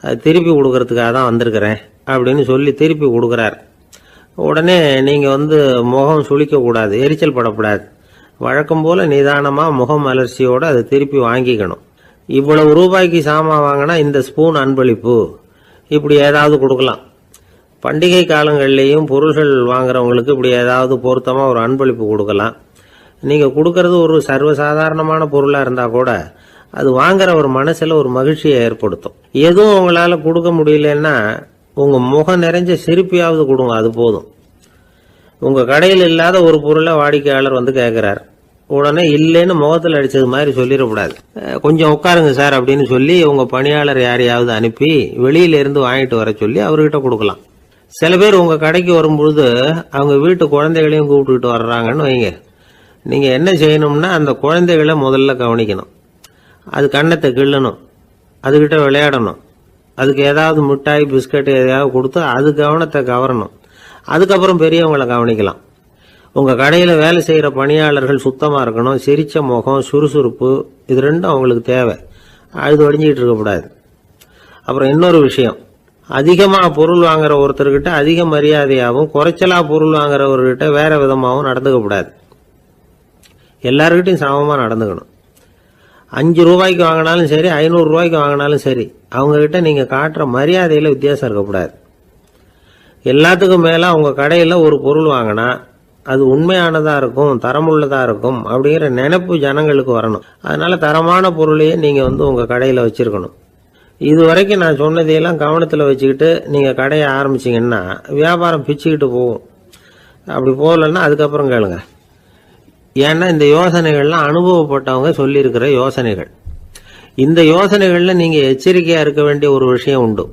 அது திருப்பி கொடுக்கறதுக்காக தான் வந்திருக்கிறேன் அப்படின்னு சொல்லி திருப்பி கொடுக்குறார். உடனே நீங்கள் வந்து முகம் சுளிக்கக்கூடாது, எரிச்சல் படக்கூடாது. வழக்கம் போல் நிதானமாக முகம் அலர்ச்சியோடு அதை திருப்பி வாங்கிக்கணும். இவ்வளவு ரூபாய்க்கு சாமான் வாங்கினா இந்த ஸ்பூன் அன்பளிப்பு, இப்படி ஏதாவது கொடுக்கலாம். பண்டிகை காலங்கள்லேயும் பொருள்கள் வாங்குறவங்களுக்கு இப்படி ஏதாவது பொருத்தமாக ஒரு அன்பளிப்பு கொடுக்கலாம். நீங்கள் கொடுக்கறது ஒரு சர்வசாதாரணமான பொருளாக இருந்தால் கூட அது வாங்குற ஒரு மனசில் ஒரு மகிழ்ச்சியை ஏற்படுத்தும். எதுவும் உங்களால் கொடுக்க முடியலன்னா உங்கள் முகம் நிறைஞ்ச சிரிப்பையாவது கொடுங்க, அது போதும். உங்கள் கடையில் இல்லாத ஒரு பொருளை வாடிக்கையாளர் வந்து கேட்குறார், உடனே இல்லைன்னு முகத்தில் அடித்தது மாதிரி சொல்லிடக்கூடாது. கொஞ்சம் உட்காருங்க சார் அப்படின்னு சொல்லி உங்கள் பணியாளர் யாரையாவது அனுப்பி வெளியிலேருந்து வாங்கிட்டு வர சொல்லி அவர்கிட்ட கொடுக்கலாம். சில பேர் உங்கள் கடைக்கு வரும்பொழுது அவங்க வீட்டு குழந்தைகளையும் கூப்பிட்டுக்கிட்டு வர்றாங்கன்னு வைங்க. நீங்கள் என்ன செய்யணும்னா அந்த குழந்தைகளை முதல்ல கவனிக்கணும். அது கன்னத்தை கிள்ளணும், அதுக்கிட்ட விளையாடணும், அதுக்கு ஏதாவது மிட்டாய் பிஸ்கட் எதையாவது கொடுத்து அது கவனத்தை கவரணும். அதுக்கப்புறம் பெரியவங்களை கவனிக்கலாம். உங்கள் கடையில் வேலை செய்கிற பணியாளர்கள் சுத்தமாக இருக்கணும். சிரிச்ச முகம், சுறுசுறுப்பு, இது ரெண்டும் அவங்களுக்கு தேவை. அழுது வடிஞ்சிக்கிட்டு இருக்கக்கூடாது. அப்புறம் இன்னொரு விஷயம், அதிகமாக பொருள் வாங்குற ஒருத்தர்கிட்ட அதிக மரியாதையாகவும் குறைச்சலாக பொருள் வாங்குறவர்கிட்ட வேற விதமாகவும் நடந்துக்கக்கூடாது. எல்லாருக்கிட்டையும் சமமாக நடந்துக்கணும். 5 ரூபாய்க்கு வாங்கினாலும் சரி, 500 ரூபாய்க்கு வாங்கினாலும் சரி, அவங்கக்கிட்ட நீங்கள் காட்டுற மரியாதையில் வித்தியாசம் இருக்கக்கூடாது. எல்லாத்துக்கும் மேலே உங்கள் கடையில் ஒரு பொருள் வாங்கினா அது உண்மையானதாக இருக்கும், தரமுள்ளதாக இருக்கும் அப்படிங்கிற நினைப்பு ஜனங்களுக்கு வரணும். அதனால் தரமான பொருளையே நீங்கள் உங்கள் கடையில் வச்சுருக்கணும். இது வரைக்கும் நான் சொன்னதையெல்லாம் கவனத்தில் வச்சுக்கிட்டு நீங்கள் கடையை ஆரம்பிச்சிங்கன்னா வியாபாரம் பிச்சுக்கிட்டு போகும். அப்படி போகலன்னா அதுக்கப்புறம் கேளுங்க. ஏன்னா இந்த யோசனைகள்லாம் அனுபவப்பட்டவங்க சொல்லியிருக்கிற யோசனைகள். இந்த யோசனைகளில் நீங்கள் எச்சரிக்கையாக இருக்க வேண்டிய ஒரு விஷயம் உண்டு.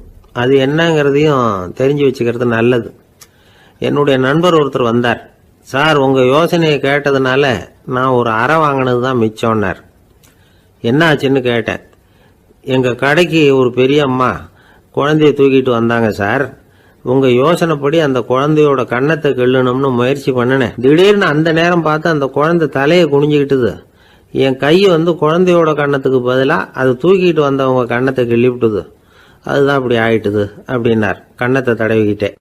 அது என்னங்கிறதையும் தெரிஞ்சு வச்சுக்கிறது நல்லது. என்னுடைய நண்பர் ஒருத்தர் வந்தார். சார், உங்கள் யோசனையை கேட்டதுனால நான் ஒரு அறை வாங்கினது தான் மிச்சம்னார். என்ன ஆச்சுன்னு கேட்டேன். எங்கள் கடைக்கு ஒரு பெரிய அம்மா குழந்தைய தூக்கிட்டு வந்தாங்க சார். உங்கள் யோசனைப்படி அந்த குழந்தையோட கன்னத்தை கிள்ளணும்னு முயற்சி பண்ணினேன். திடீர்னு அந்த நேரம் பார்த்து அந்த குழந்தை தலையை குனிஞ்சிக்கிட்டுது. என் கை குழந்தையோட கன்னத்துக்கு பதிலாக அது தூக்கிட்டு வந்தவங்க கன்னத்தை கிள்ளி விட்டுது. அதுதான் அப்படி ஆயிட்டுது அப்படின்னார், கன்னத்தை தடவிக்கிட்டே.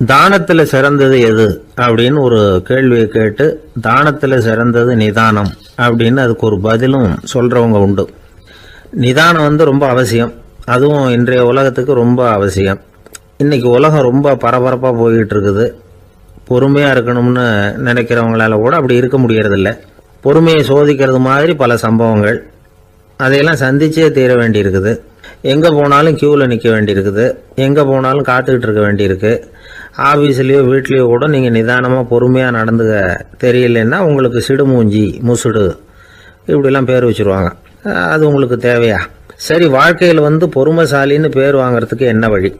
தானத்துல சிறந்தது எது அப்படின்னு ஒரு கேள்வியை கேட்டு, தானத்துல சிறந்தது நிதானம் அப்படின்னு அதுக்கு ஒரு பதிலும் சொல்றவங்க உண்டு. நிதானம் ரொம்ப அவசியம். அதுவும் இன்றைய உலகத்துக்கு ரொம்ப அவசியம். இன்னைக்கு உலகம் ரொம்ப பரபரப்பாக போய்கிட்டு இருக்குது. பொறுமையாக இருக்கணும்னு நினைக்கிறவங்களால கூட அப்படி இருக்க முடியறதில்ல. பொறுமையை சோதிக்கிறது மாதிரி பல சம்பவங்கள். அதையெல்லாம் சந்திச்சே தீர வேண்டியிருக்குது. எங்கே போனாலும் கியூவில் நிற்க வேண்டியிருக்குது. எங்கே போனாலும் காத்துக்கிட்டு இருக்க வேண்டியிருக்கு. ஆஃபீஸ்லேயோ வீட்லேயோ கூட நீங்கள் நிதானமாக பொறுமையாக நடந்துக்க தெரியலன்னா உங்களுக்கு சிடுமூஞ்சி, முசுடு இப்படிலாம் பேர் வச்சுருவாங்க. அது உங்களுக்கு தேவையா? சரி, வாழ்க்கையில் பொறுமைசாலின்னு பேர் வாங்கிறதுக்கு என்ன வழி?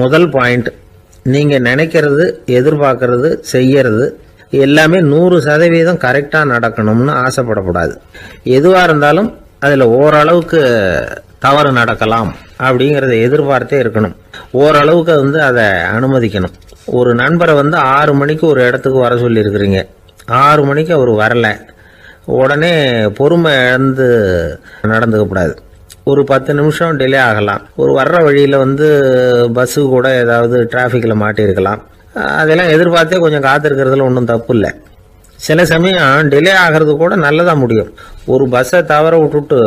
முதல் பாயிண்ட், நீங்கள் நினைக்கிறது, எதிர்பார்க்கறது, செய்யறது எல்லாமே 100% கரெக்டாக நடக்கணும்னு ஆசைப்படக்கூடாது. எதுவாக இருந்தாலும் அதில் ஓரளவுக்கு தவறு நடக்கலாம் அப்படிங்கிறத எதிர்பார்த்தே இருக்கணும். ஓரளவுக்கு அதை அனுமதிக்கணும். ஒரு நண்பரை 6 மணிக்கு ஒரு இடத்துக்கு வர சொல்லியிருக்கிறீங்க. 6 மணிக்கு அவர் வரலை. உடனே பொறுமை இழந்து நடந்துக்கக்கூடாது. ஒரு 10 நிமிஷம் டிலே ஆகலாம். ஒரு வர்ற வழியில் பஸ்ஸு கூட ஏதாவது டிராஃபிக்கில் மாட்டியிருக்கலாம். அதெல்லாம் எதிர்பார்த்தே கொஞ்சம் காத்திருக்கிறதுல ஒன்றும் தப்பு இல்லை. சில சமயம் டிலே ஆகிறது கூட நல்லதாக முடியும். ஒரு பஸ்ஸை தவற விட்டுட்டு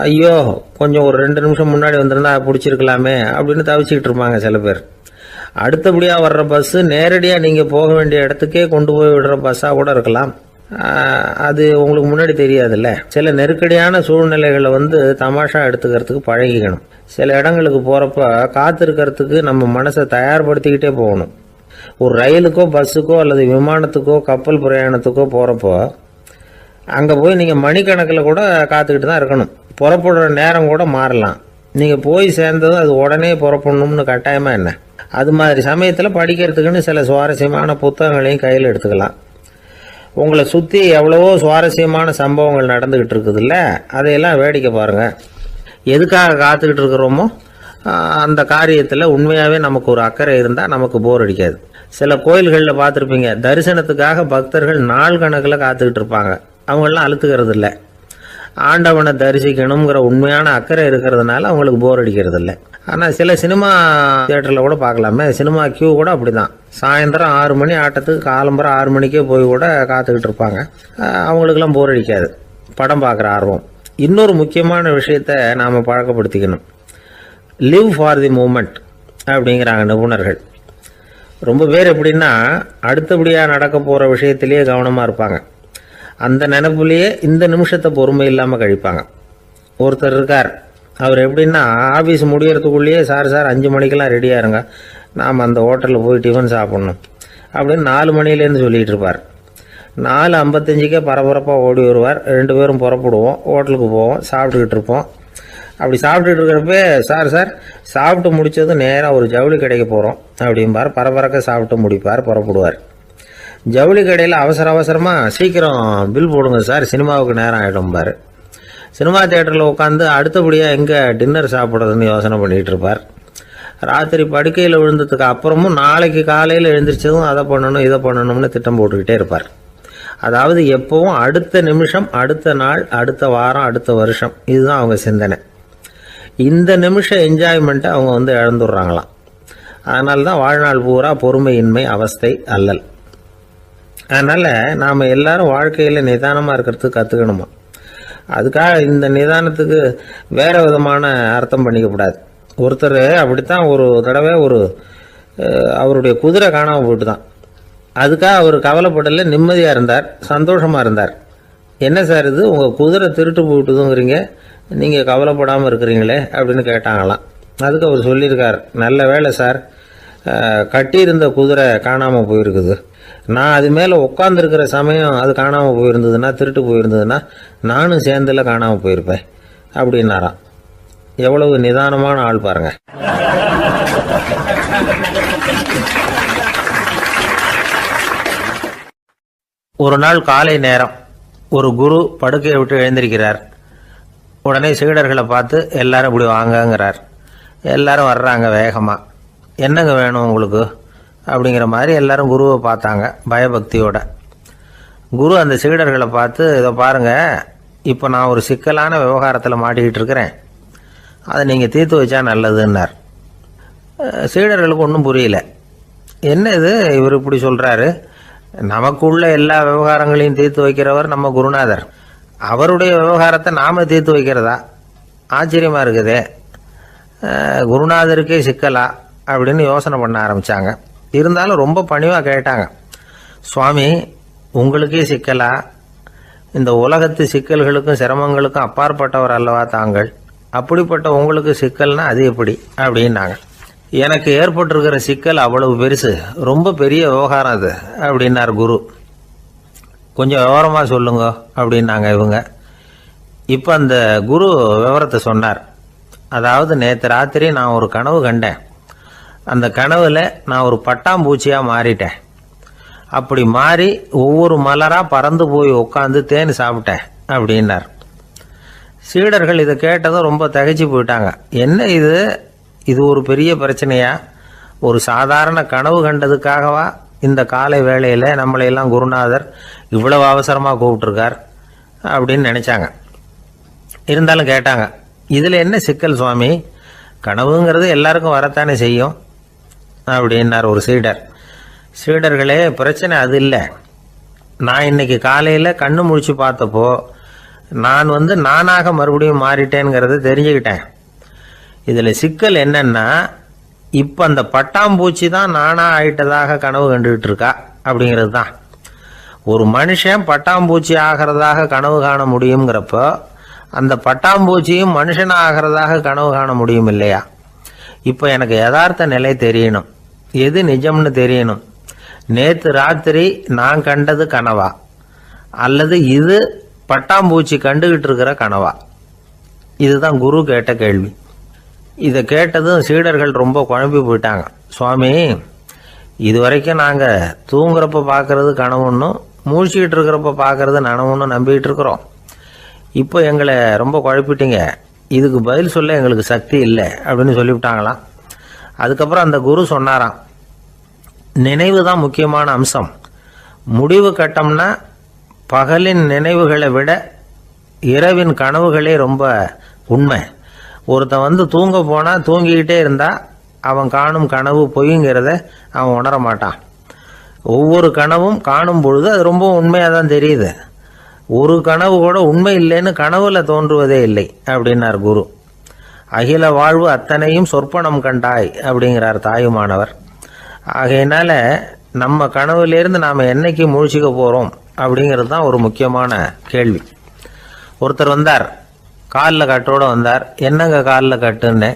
ஐயோ கொஞ்சம் ஒரு 2 நிமிஷம் முன்னாடி வந்திருந்தா பிடிச்சிருக்கலாமே அப்படின்னு தவிச்சிக்கிட்டு இருப்பாங்க சில பேர். அடுத்தபடியாக வர்ற பஸ்ஸு நேரடியாக நீங்கள் போக வேண்டிய இடத்துக்கே கொண்டு போய் விடுற பஸ்ஸாக கூட இருக்கலாம். அது உங்களுக்கு முன்னாடி தெரியாதுல்ல. சில நெருக்கடியான சூழ்நிலைகளை தமாஷா எடுத்துக்கிறதுக்கு பழகிக்கணும். சில இடங்களுக்கு போகிறப்ப காத்திருக்கிறதுக்கு நம்ம மனசை தயார்படுத்திக்கிட்டே போகணும். ஒரு ரயிலுக்கோ பஸ்ஸுக்கோ அல்லது விமானத்துக்கோ கப்பல் பிரயாணத்துக்கோ போகிறப்போ அங்கே போய் நீங்கள் மணிக்கணக்கில் கூட காத்துக்கிட்டு தான் இருக்கணும். புறப்படுற நேரம் கூட மாறலாம். நீங்கள் போய் சேர்ந்ததும் அது உடனே புறப்படணும்னு கட்டாயமாக என்ன? அது மாதிரி சமயத்தில் படிக்கிறதுக்குன்னு சில சுவாரஸ்யமான புத்தகங்களையும் கையில் எடுத்துக்கலாம். உங்களை சுற்றி எவ்வளவோ சுவாரஸ்யமான சம்பவங்கள் நடந்துக்கிட்டு இருக்குதுல்ல, அதையெல்லாம் வேடிக்கை பாருங்கள். எதுக்காக காத்துக்கிட்டு இருக்கிறோமோ அந்த காரியத்தில் உண்மையாகவே நமக்கு ஒரு அக்கறை இருந்தால் நமக்கு போர் அடிக்காது. சில கோயில்களில் பார்த்துருப்பீங்க, தரிசனத்துக்காக பக்தர்கள் நாள் கணக்கில் காத்துக்கிட்டு இருப்பாங்க. அவங்களெலாம் அழுத்துக்கிறது இல்லை. ஆண்டவனை தரிசிக்கணுங்கிற உண்மையான அக்கறை இருக்கிறதுனால அவங்களுக்கு போர் அடிக்கிறது இல்லை. ஆனால் சில சினிமா தியேட்டரில் கூட பார்க்கலாமே, சினிமா கியூ கூட அப்படி தான். சாயந்தரம் 6 மணி ஆட்டத்துக்கு காலம்பரம் 6 மணிக்கே போய் கூட காத்துக்கிட்டு இருப்பாங்க. அவங்களுக்கெல்லாம் போர் அடிக்காது, படம் பார்க்குற ஆர்வம். இன்னொரு முக்கியமான விஷயத்தை நாம் பழக்கப்படுத்திக்கணும். லிவ் ஃபார் தி மூமெண்ட் அப்படிங்கிறாங்க நிபுணர்கள். ரொம்ப பேர் எப்படின்னா அடுத்தபடியாக நடக்க போகிற விஷயத்திலேயே கவனமாக இருப்பாங்க. அந்த நினைப்புலேயே இந்த நிமிஷத்தை பொறுமை இல்லாமல் கழிப்பாங்க. ஒருத்தர் இருக்கார், அவர் எப்படின்னா ஆஃபீஸ் முடியறதுக்குள்ளேயே சார் 5 மணிக்கெல்லாம் ரெடியாக இருங்க, நாம் அந்த ஹோட்டலில் போய் டிஃபன் சாப்பிட்ணும் அப்படின்னு 4 மணிலேருந்து சொல்லிகிட்டு இருப்பார். 4:55 பரபரப்பாக ஓடி வருவார். 2 பேரும் புறப்படுவோம், ஹோட்டலுக்கு போவோம், சாப்பிட்டுக்கிட்டு இருப்போம். அப்படி சாப்பிட்டுட்டு இருக்கிறப்ப சார் சாப்பிட்டு முடித்தது நேராக ஒரு ஜவுளி கடைக்கு போகிறோம் அப்படிம்பார். பரபரக்க சாப்பிட்டு முடிப்பார், புறப்படுவார். ஜவுளி கடையில் அவசரமாக சீக்கிரம் பில் போடுங்க சார், சினிமாவுக்கு நேரம் ஆகிடும்பார். சினிமா தியேட்டரில் உட்காந்து அடுத்தபடியாக எங்கே டின்னர் சாப்பிட்றதுன்னு யோசனை பண்ணிகிட்டு இருப்பார். ராத்திரி படுக்கையில் விழுந்ததுக்கு அப்புறமும் நாளைக்கு காலையில் எழுந்திரிச்சதும் அதை பண்ணணும் இதை பண்ணணும்னு திட்டம் போட்டுக்கிட்டே இருப்பார். அதாவது எப்போவும் அடுத்த நிமிஷம், அடுத்த நாள், அடுத்த வாரம், அடுத்த வருஷம், இதுதான் அவங்க சிந்தனை. இந்த நிமிஷம் என்ஜாய்மெண்ட்டை அவங்க இழந்துடுறாங்களாம். அதனால தான் வாழ்நாள் பூரா பொறுமையின்மை, அவஸ்தை, அல்லல். அதனால் நாம் எல்லாரும் வாழ்க்கையில் நிதானமாக இருக்கிறதுக்கு கற்றுக்கணுமா. அதுக்காக இந்த நிதானத்துக்கு வேறு விதமான அர்த்தம் பண்ணிக்கக்கூடாது. ஒருத்தர் அப்படித்தான் ஒரு தடவை அவருடைய குதிரை காணாமல் போயிட்டு தான். அதுக்காக அவர் கவலைப்படலை, நிம்மதியாக இருந்தார், சந்தோஷமாக இருந்தார். என்ன சார் இது, உங்கள் குதிரை திருட்டு போயிட்டுதுங்கிறீங்க, நீங்கள் கவலைப்படாமல் இருக்கிறீங்களே அப்படின்னு கேட்டாங்களாம். அதுக்கு அவர் சொல்லியிருக்கார், நல்ல வேலை சார், கட்டியிருந்த குதிரை காணாமல் போயிருக்குது. நான் அது மேலே உட்காந்துருக்கிற சமயம் அது காணாமல் போயிருந்ததுன்னா, திருட்டு போயிருந்ததுன்னா நானும் சேர்ந்தில் காணாமல் போயிருப்பேன் அப்படின்னாராம். எவ்வளவு நிதானமான ஆள் பாருங்க. ஒரு நாள் காலை நேரம் ஒரு குரு படுக்கையை விட்டு எழுந்திருக்கிறார். உடனே சீடர்களை பார்த்து எல்லாரும் இப்படி வாங்கங்கிறார். எல்லாரும் வர்றாங்க வேகமாக. என்னங்க வேணும் உங்களுக்கு அப்படிங்கிற மாதிரி எல்லாரும் குருவை பார்த்தாங்க பயபக்தியோட. குரு அந்த சீடர்களை பார்த்து, இதை பாருங்கள், இப்போ நான் ஒரு சிக்கலான விவகாரத்தில் மாட்டிக்கிட்டு இருக்கிறேன், அதை நீங்கள் தீர்த்து வச்சா நல்லதுன்னார். சீடர்களுக்கு ஒன்றும் புரியல. என்ன இது இவர் இப்படி சொல்கிறாரு, நமக்குள்ள எல்லா விவகாரங்களையும் தீர்த்து வைக்கிறவர் நம்ம குருநாதர், அவருடைய விவகாரத்தை நாம் தீர்த்து வைக்கிறதா, ஆச்சரியமாக இருக்குதே, குருநாதருக்கே சிக்கலா அப்படின்னு யோசனை பண்ண ஆரம்பித்தாங்க. இருந்தாலும் ரொம்ப பணிவாக கேட்டாங்க, சுவாமி உங்களுக்கே சிக்கலா, இந்த உலகத்து சிக்கல்களுக்கும் சிரமங்களுக்கும் அப்பாற்பட்டவர் அல்லவா தாங்கள், அப்படிப்பட்ட உங்களுக்கு சிக்கல்னா அது எப்படி அப்படின்னாங்க. எனக்கு ஏற்பட்டிருக்கிற சிக்கல் அவ்வளவு பெருசு, ரொம்ப பெரிய விவகாரம் அது அப்படின்னார் குரு. கொஞ்சம் விவரமாக சொல்லுங்க அப்படின்னாங்க இவங்க. இப்போ அந்த குரு விவரத்தை சொன்னார். அதாவது நேற்று ராத்திரி நான் ஒரு கனவு கண்டேன். அந்த கனவில் நான் ஒரு பட்டாம்பூச்சியாக மாறிட்டேன். அப்படி மாறி ஒவ்வொரு மலராக பறந்து போய் உட்காந்து தேன் சாப்பிட்டேன் அப்படின்னார். சீடர்கள் இதை கேட்டதும் ரொம்ப திகைச்சு போயிட்டாங்க. என்ன இது ஒரு பெரிய பிரச்சனையா, ஒரு சாதாரண கனவு கண்டதுக்காகவா இந்த காலை வேளையில் நம்மளையெல்லாம் குருநாதர் இவ்வளவு அவசரமாக கூப்பிட்டுருக்கார் அப்படின்னு நினச்சாங்க. இருந்தாலும் கேட்டாங்க, இதில் என்ன சிக்கல் சுவாமி, கனவுங்கிறது எல்லாருக்கும் வரத்தானே செய்யும் அப்படின்னார் ஒரு சீடர். சீடர்களே, பிரச்சனை அது இல்லை. நான் இன்னைக்கு காலையில் கண்ணு முழிச்சு பார்த்தப்போ நான் நானாக மறுபடியும் மாறிட்டேங்கிறத தெரிஞ்சுக்கிட்டேன். இதில் சிக்கல் என்னன்னா, இப்போ அந்த பட்டாம்பூச்சி தான் நானாக ஆயிட்டதாக கனவு கண்டுகிட்டு இருக்கா அப்படிங்கிறது தான். ஒரு மனுஷன் பட்டாம்பூச்சி ஆகிறதாக கனவு காண முடியுங்கிறப்போ அந்த பட்டாம்பூச்சியும் மனுஷனாக ஆகிறதாக கனவு காண முடியும் இல்லையா? இப்போ எனக்கு யதார்த்த நிலை தெரியணும், எது நிஜம்னு தெரியணும். நேற்று ராத்திரி நான் கண்டது கனவா, அல்லது இது பட்டாம்பூச்சி கண்டுகிட்டு இருக்கிற கனவா? இதுதான் குரு கேட்ட கேள்வி. இதை கேட்டதும் சீடர்கள் ரொம்ப குழம்பி போயிட்டாங்க. சுவாமி, இது வரைக்கும் நாங்கள் தூங்குறப்ப பார்க்கறது கனவுன்னும் மூழ்கிட்டு இருக்கிறப்ப பார்க்கறது நனவுன்னு நம்பிக்கிட்டு இருக்கிறோம். இப்போ எங்களை ரொம்ப குழப்பிட்டீங்க, இதுக்கு பதில் சொல்ல எங்களுக்கு சக்தி இல்லை அப்படின்னு சொல்லிவிட்டாங்களாம். அதுக்கப்புறம் அந்த குரு சொன்னாராம், நினைவு தான் முக்கியமான அம்சம். முடிவு கட்டம்னா பகலின் நினைவுகளை விட இரவின் கனவுகளே ரொம்ப உண்மை. ஒருத்தன் வந்து தூங்க போனால் தூங்கிக்கிட்டே இருந்தால் அவன் காணும் கனவு பொய்ங்கிறத அவன் உணர மாட்டான். ஒவ்வொரு கனவும் காணும் பொழுது அது ரொம்ப உண்மையாக தான் தெரியுது. ஒரு கனவு கூட உண்மை இல்லைன்னு கனவுல தோன்றுவதே இல்லை அப்படின்னார் குரு. அகில வாழ்வு அத்தனையும் சொற்பனம் கண்டாய் அப்படிங்கிறார் தாயுமானவர். ஆகையினால நம்ம கனவுலேருந்து நாம் என்னைக்கு முழிச்சிக்க போகிறோம் அப்படிங்கிறது தான் ஒரு முக்கியமான கேள்வி. ஒருத்தர் வந்தார், காலில் கட்டோடு வந்தார். என்னங்க காலில் கட்டுன்னு?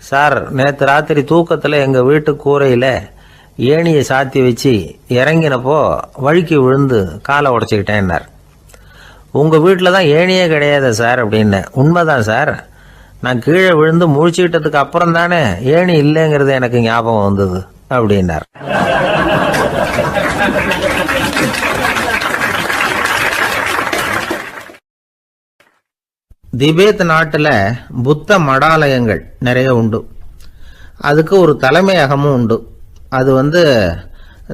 சார், நேற்று ராத்திரி தூக்கத்தில் எங்கள் வீட்டு கூரையில் ஏணியை சாத்தி வச்சு இறங்கினப்போ வழுக்கி விழுந்து காலை உடச்சிக்கிட்டேன்னார். உங்கள் வீட்டில் தான் ஏணியே கிடையாது சார் அப்படின்னு. உண்மைதான் சார், நான் கீழே விழுந்து முழிச்சுக்கிட்டதுக்கு அப்புறம் தானே ஏணி இல்லைங்கிறது எனக்கு ஞாபகம் வந்தது அப்படின்னார். திபேத் நாட்டில் புத்த மடாலயங்கள் நிறைய உண்டு. அதுக்கு ஒரு தலைமையகமும் உண்டு. அது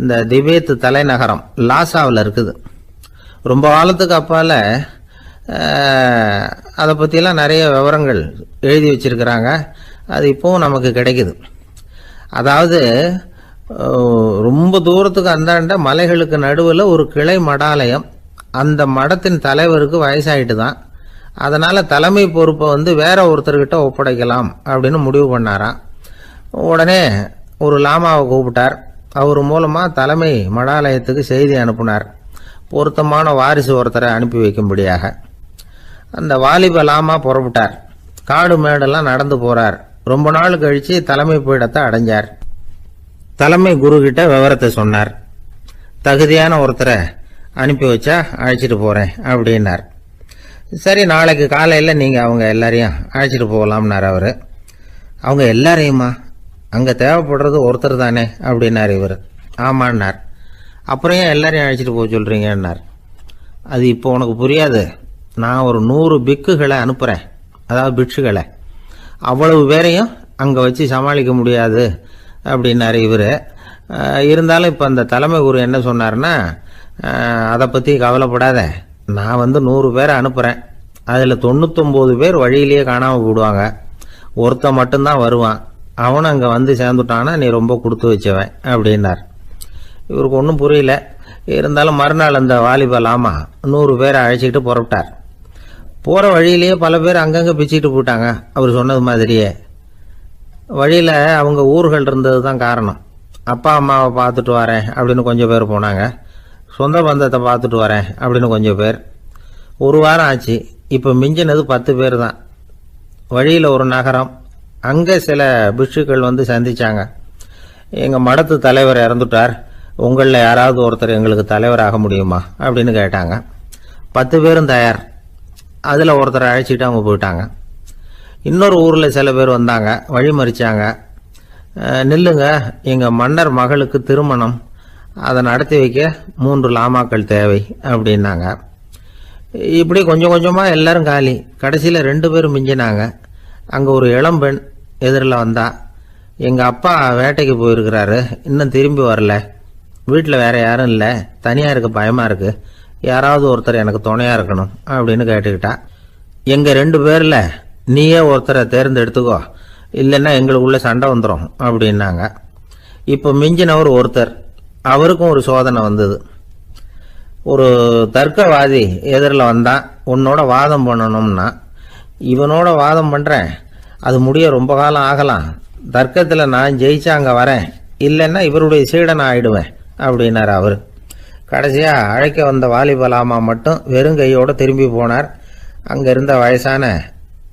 இந்த திபேத் தலைநகரம் லாசாவில் இருக்குது. ரொம்ப காலத்துக்கு அப்பால் அதை பற்றிலாம் நிறைய விவரங்கள் எழுதி வச்சிருக்கிறாங்க. அது இப்போவும் நமக்கு கிடைக்குது. அதாவது ரொம்ப தூரத்துக்கு அந்தாண்ட மலைகளுக்கு நடுவில் ஒரு கிளை மடாலயம். அந்த மடத்தின் தலைவருக்கு வயசாயிட்டு தான். அதனால் தலைமை பொறுப்பை வேற ஒருத்தர்கிட்ட ஒப்படைக்கலாம் அப்படின்னு முடிவு பண்ணாராம். உடனே ஒரு லாமாவை கூப்பிட்டார். அவர் மூலமாக தலைமை மடாலயத்துக்கு செய்தி அனுப்புனார், பொருத்தமான வாரிசு ஒருத்தரை அனுப்பி வைக்கும்படியாக. அந்த வாலிப லாமா புறப்பட்டார். காடு மேடெல்லாம் நடந்து போகிறார். ரொம்ப நாள் கழித்து தலைமை பீடத்தை அடைஞ்சார். தலைமை குரு கிட்ட விவரத்தை சொன்னார். தகுதியான ஒருத்தரை அனுப்பி வச்சா அழைச்சிட்டு போகிறேன் அப்படின்னார். சரி, நாளைக்கு காலையில் நீங்கள் அவங்க எல்லாரையும் அழைச்சிட்டு போகலாம்னார் அவர். அவங்க எல்லாரையுமா? அங்கே தேவைப்படுறது ஒருத்தர் தானே அப்படின்னார் இவர். ஆமான்னார். அப்புறம் ஏன் எல்லாரையும் அழைச்சிட்டு போக சொல்கிறீங்கன்னார். அது இப்போ உனக்கு புரியாது. நான் ஒரு 100 பிக்குகளை அனுப்புகிறேன், அதாவது பிட்சுகளை. அவ்வளவு பேரையும் அங்கே வச்சு சமாளிக்க முடியாது அப்படின்னார் இவர். இருந்தாலும் இப்போ அந்த தலைமை குரு என்ன சொன்னார்னா, அதை பற்றி கவலைப்படாத, நான் 100 பேரை அனுப்புகிறேன். அதில் 99 பேர் வழியிலேயே காணாமல் போடுவாங்க. ஒருத்தன் மட்டும்தான் வருவான். அவனும் அங்கே சேர்ந்துட்டானா நீ ரொம்ப கொடுத்து வச்சவன் அப்படின்னார். இவருக்கு ஒன்றும் புரியல. இருந்தாலும் மறுநாள் அந்த வாலிப லாமா 100 பேரை அழைச்சிக்கிட்டு புறப்பட்டார். போகிற வழியிலேயே பல பேர் அங்கங்கே பிச்சுக்கிட்டு போயிட்டாங்க. அவர் சொன்னது மாதிரியே. வழியில் அவங்க ஊர்கள் இருந்தது தான் காரணம். அப்பா அம்மாவை பார்த்துட்டு வரேன் அப்படின்னு கொஞ்சம் பேர் போனாங்க. சொந்த பந்தத்தை பார்த்துட்டு வரேன் அப்படின்னு கொஞ்சம் பேர். ஒரு வாரம் ஆச்சு. இப்போ மிஞ்சினது 10 பேர் தான். வழியில் ஒரு நகரம். அங்கே சில பிட்சுக்கள் சந்திச்சாங்க. எங்கள் மடத்து தலைவர் இறந்துட்டார், உங்களில் யாராவது ஒருத்தர் எங்களுக்கு தலைவராக முடியுமா அப்படின்னு கேட்டாங்க. 10 பேரும் தயார். அதில் ஒருத்தரை அழைச்சிட்டு அவங்க போயிட்டாங்க. இன்னொரு ஊரில் சில பேர் வந்தாங்க, வழி மறிச்சாங்க. நில்லுங்க, எங்கள் மன்னர் மகளுக்கு திருமணம், அதை நடத்தி வைக்க 3 லாமாக்கள் தேவை அப்படின்னாங்க. இப்படி கொஞ்சம் கொஞ்சமாக எல்லாரும் காலி. கடைசியில் 2 பேரும் மிஞ்சினாங்க. அங்கே ஒரு இளம்பெண் எதிரில் வந்தா. எங்கள் அப்பா வேட்டைக்கு போயிருக்கிறாரு, இன்னும் திரும்பி வரல. வீட்டில் வேற யாரும் இல்லை, தனியாக இருக்க பயமாக இருக்கு, யாராவது ஒருத்தர் எனக்கு துணையாக இருக்கணும் அப்படின்னு கேட்டுக்கிட்டா. எங்கள் 2 பேரில் நீயே ஒருத்தரை தேர்ந்தெடுத்துக்கோ, இல்லைன்னா எங்களுக்குள்ள சண்டை வந்துடும் அப்படின்னாங்க. இப்போ மிஞ்சினவர் ஒருத்தர். அவருக்கும் ஒரு சோதனை வந்தது. ஒரு தர்க்கவாதி எதிரில் வந்தான். உன்னோட வாதம் பண்ணணும்னா. இவனோட வாதம் பண்ணுறேன், அது முடிய ரொம்ப காலம் ஆகலாம். தர்க்கத்தில் நான் ஜெயிச்சா அங்கே வரேன், இல்லைன்னா இவருடைய சீடனை ஆயிடுவேன் அப்படின்னார் அவர். கடைசியாக அழைக்க வந்த வாலிபலாமா மட்டும் வெறும் கையோடு திரும்பி போனார். அங்கே இருந்த வயசான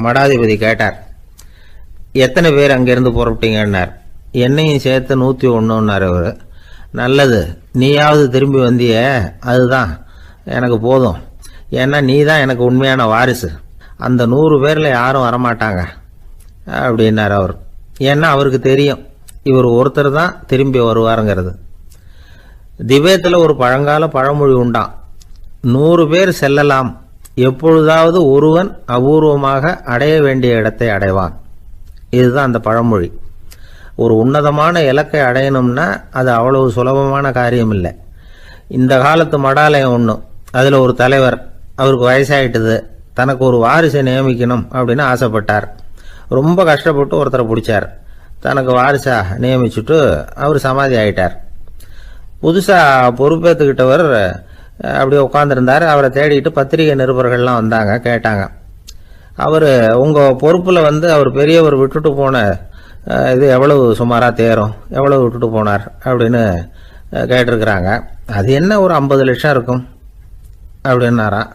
மடாதிபதி கேட்டார், எத்தனை பேர் அங்கேருந்து புறப்பட்டீங்கன்னார். என்னையும் சேர்த்து 101ன்னார் அவர். நல்லது, நீயாவது திரும்பி வந்திய, அதுதான் எனக்கு போதும். ஏன்னா நீ தான் எனக்கு உண்மையான வாரிசு. அந்த 100 பேரில் யாரும் வரமாட்டாங்க அப்படின்னார் அவர். ஏன்னா அவருக்கு தெரியும் இவர் ஒருத்தர் தான் திரும்பி வருவாருங்கிறது. திபேத்தில் ஒரு பழங்கால பழமொழி உண்டாம், 100 பேர் செல்லலாம், எப்பொழுதாவது ஒருவன் அபூர்வமாக அடைய வேண்டிய இடத்தை அடைவான். இதுதான் அந்த பழமொழி. ஒரு உன்னதமான இலக்கை அடையணும்னா அது அவ்வளவு சுலபமான காரியம் இல்லை. இந்த காலத்து மடாலயம் ஒன்று, அதில் ஒரு தலைவர், அவருக்கு வயசாயிட்டுது, தனக்கு ஒரு வாரிசை நியமிக்கணும் அப்படின்னு ஆசைப்பட்டார். ரொம்ப கஷ்டப்பட்டு ஒருத்தரை பிடிச்சார். தனக்கு வாரிசா நியமிச்சுட்டு அவர் சமாதி ஆயிட்டார். புதுசாக பொறுப்பேற்றுக்கிட்டவர் அப்படியே உட்காந்துருந்தார். அவரை தேடிட்டு பத்திரிகை நிருபர்கள்லாம் வந்தாங்க, கேட்டாங்க. அவர் உங்கள் பொறுப்பில் அவர் பெரியவர் விட்டுட்டு போன இது எவ்வளவு சுமாராக தேரும், எவ்வளவு விட்டுட்டு போனார் அப்படின்னு கேட்டிருக்கிறாங்க. அது என்ன ஒரு 50 லட்சம் இருக்கும் அப்படின்னாராம்.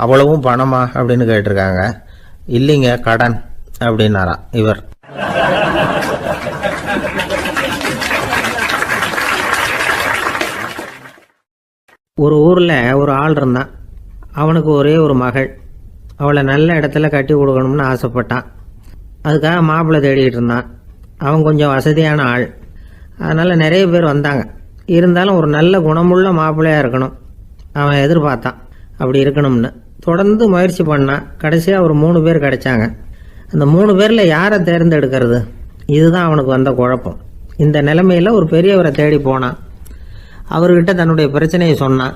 அவ்வளவும் பணமா அப்படின்னு கேட்டிருக்காங்க. இல்லைங்க, கடன் அப்படின்னாராம் இவர். ஒரு ஊரில் ஒரு ஆள் இருந்தான். அவனுக்கு ஒரே ஒரு மகள். அவளை நல்ல இடத்துல கட்டி கொடுக்கணும்னு ஆசைப்பட்டான். அதுக்காக மாப்பிள்ளை தேடிக்கிட்டு இருந்தான். அவன் கொஞ்சம் வசதியான ஆள், அதனால் நிறைய பேர் வந்தாங்க. இருந்தாலும் ஒரு நல்ல குணமுள்ள மாப்பிள்ளையாக இருக்கணும் அவன் எதிர்பார்த்தான். அப்படி இருக்கணும்னு தொடர்ந்து முயற்சி பண்ணான். கடைசியாக ஒரு 3 பேர் கிடைச்சாங்க. அந்த 3 பேரில் யாரை தேர்ந்தெடுக்கிறது, இதுதான் அவனுக்கு வந்த குழப்பம். இந்த நிலைமையில் ஒரு பெரியவரை தேடி போனான். அவர்கிட்ட தன்னுடைய பிரச்சனையை சொன்னான்.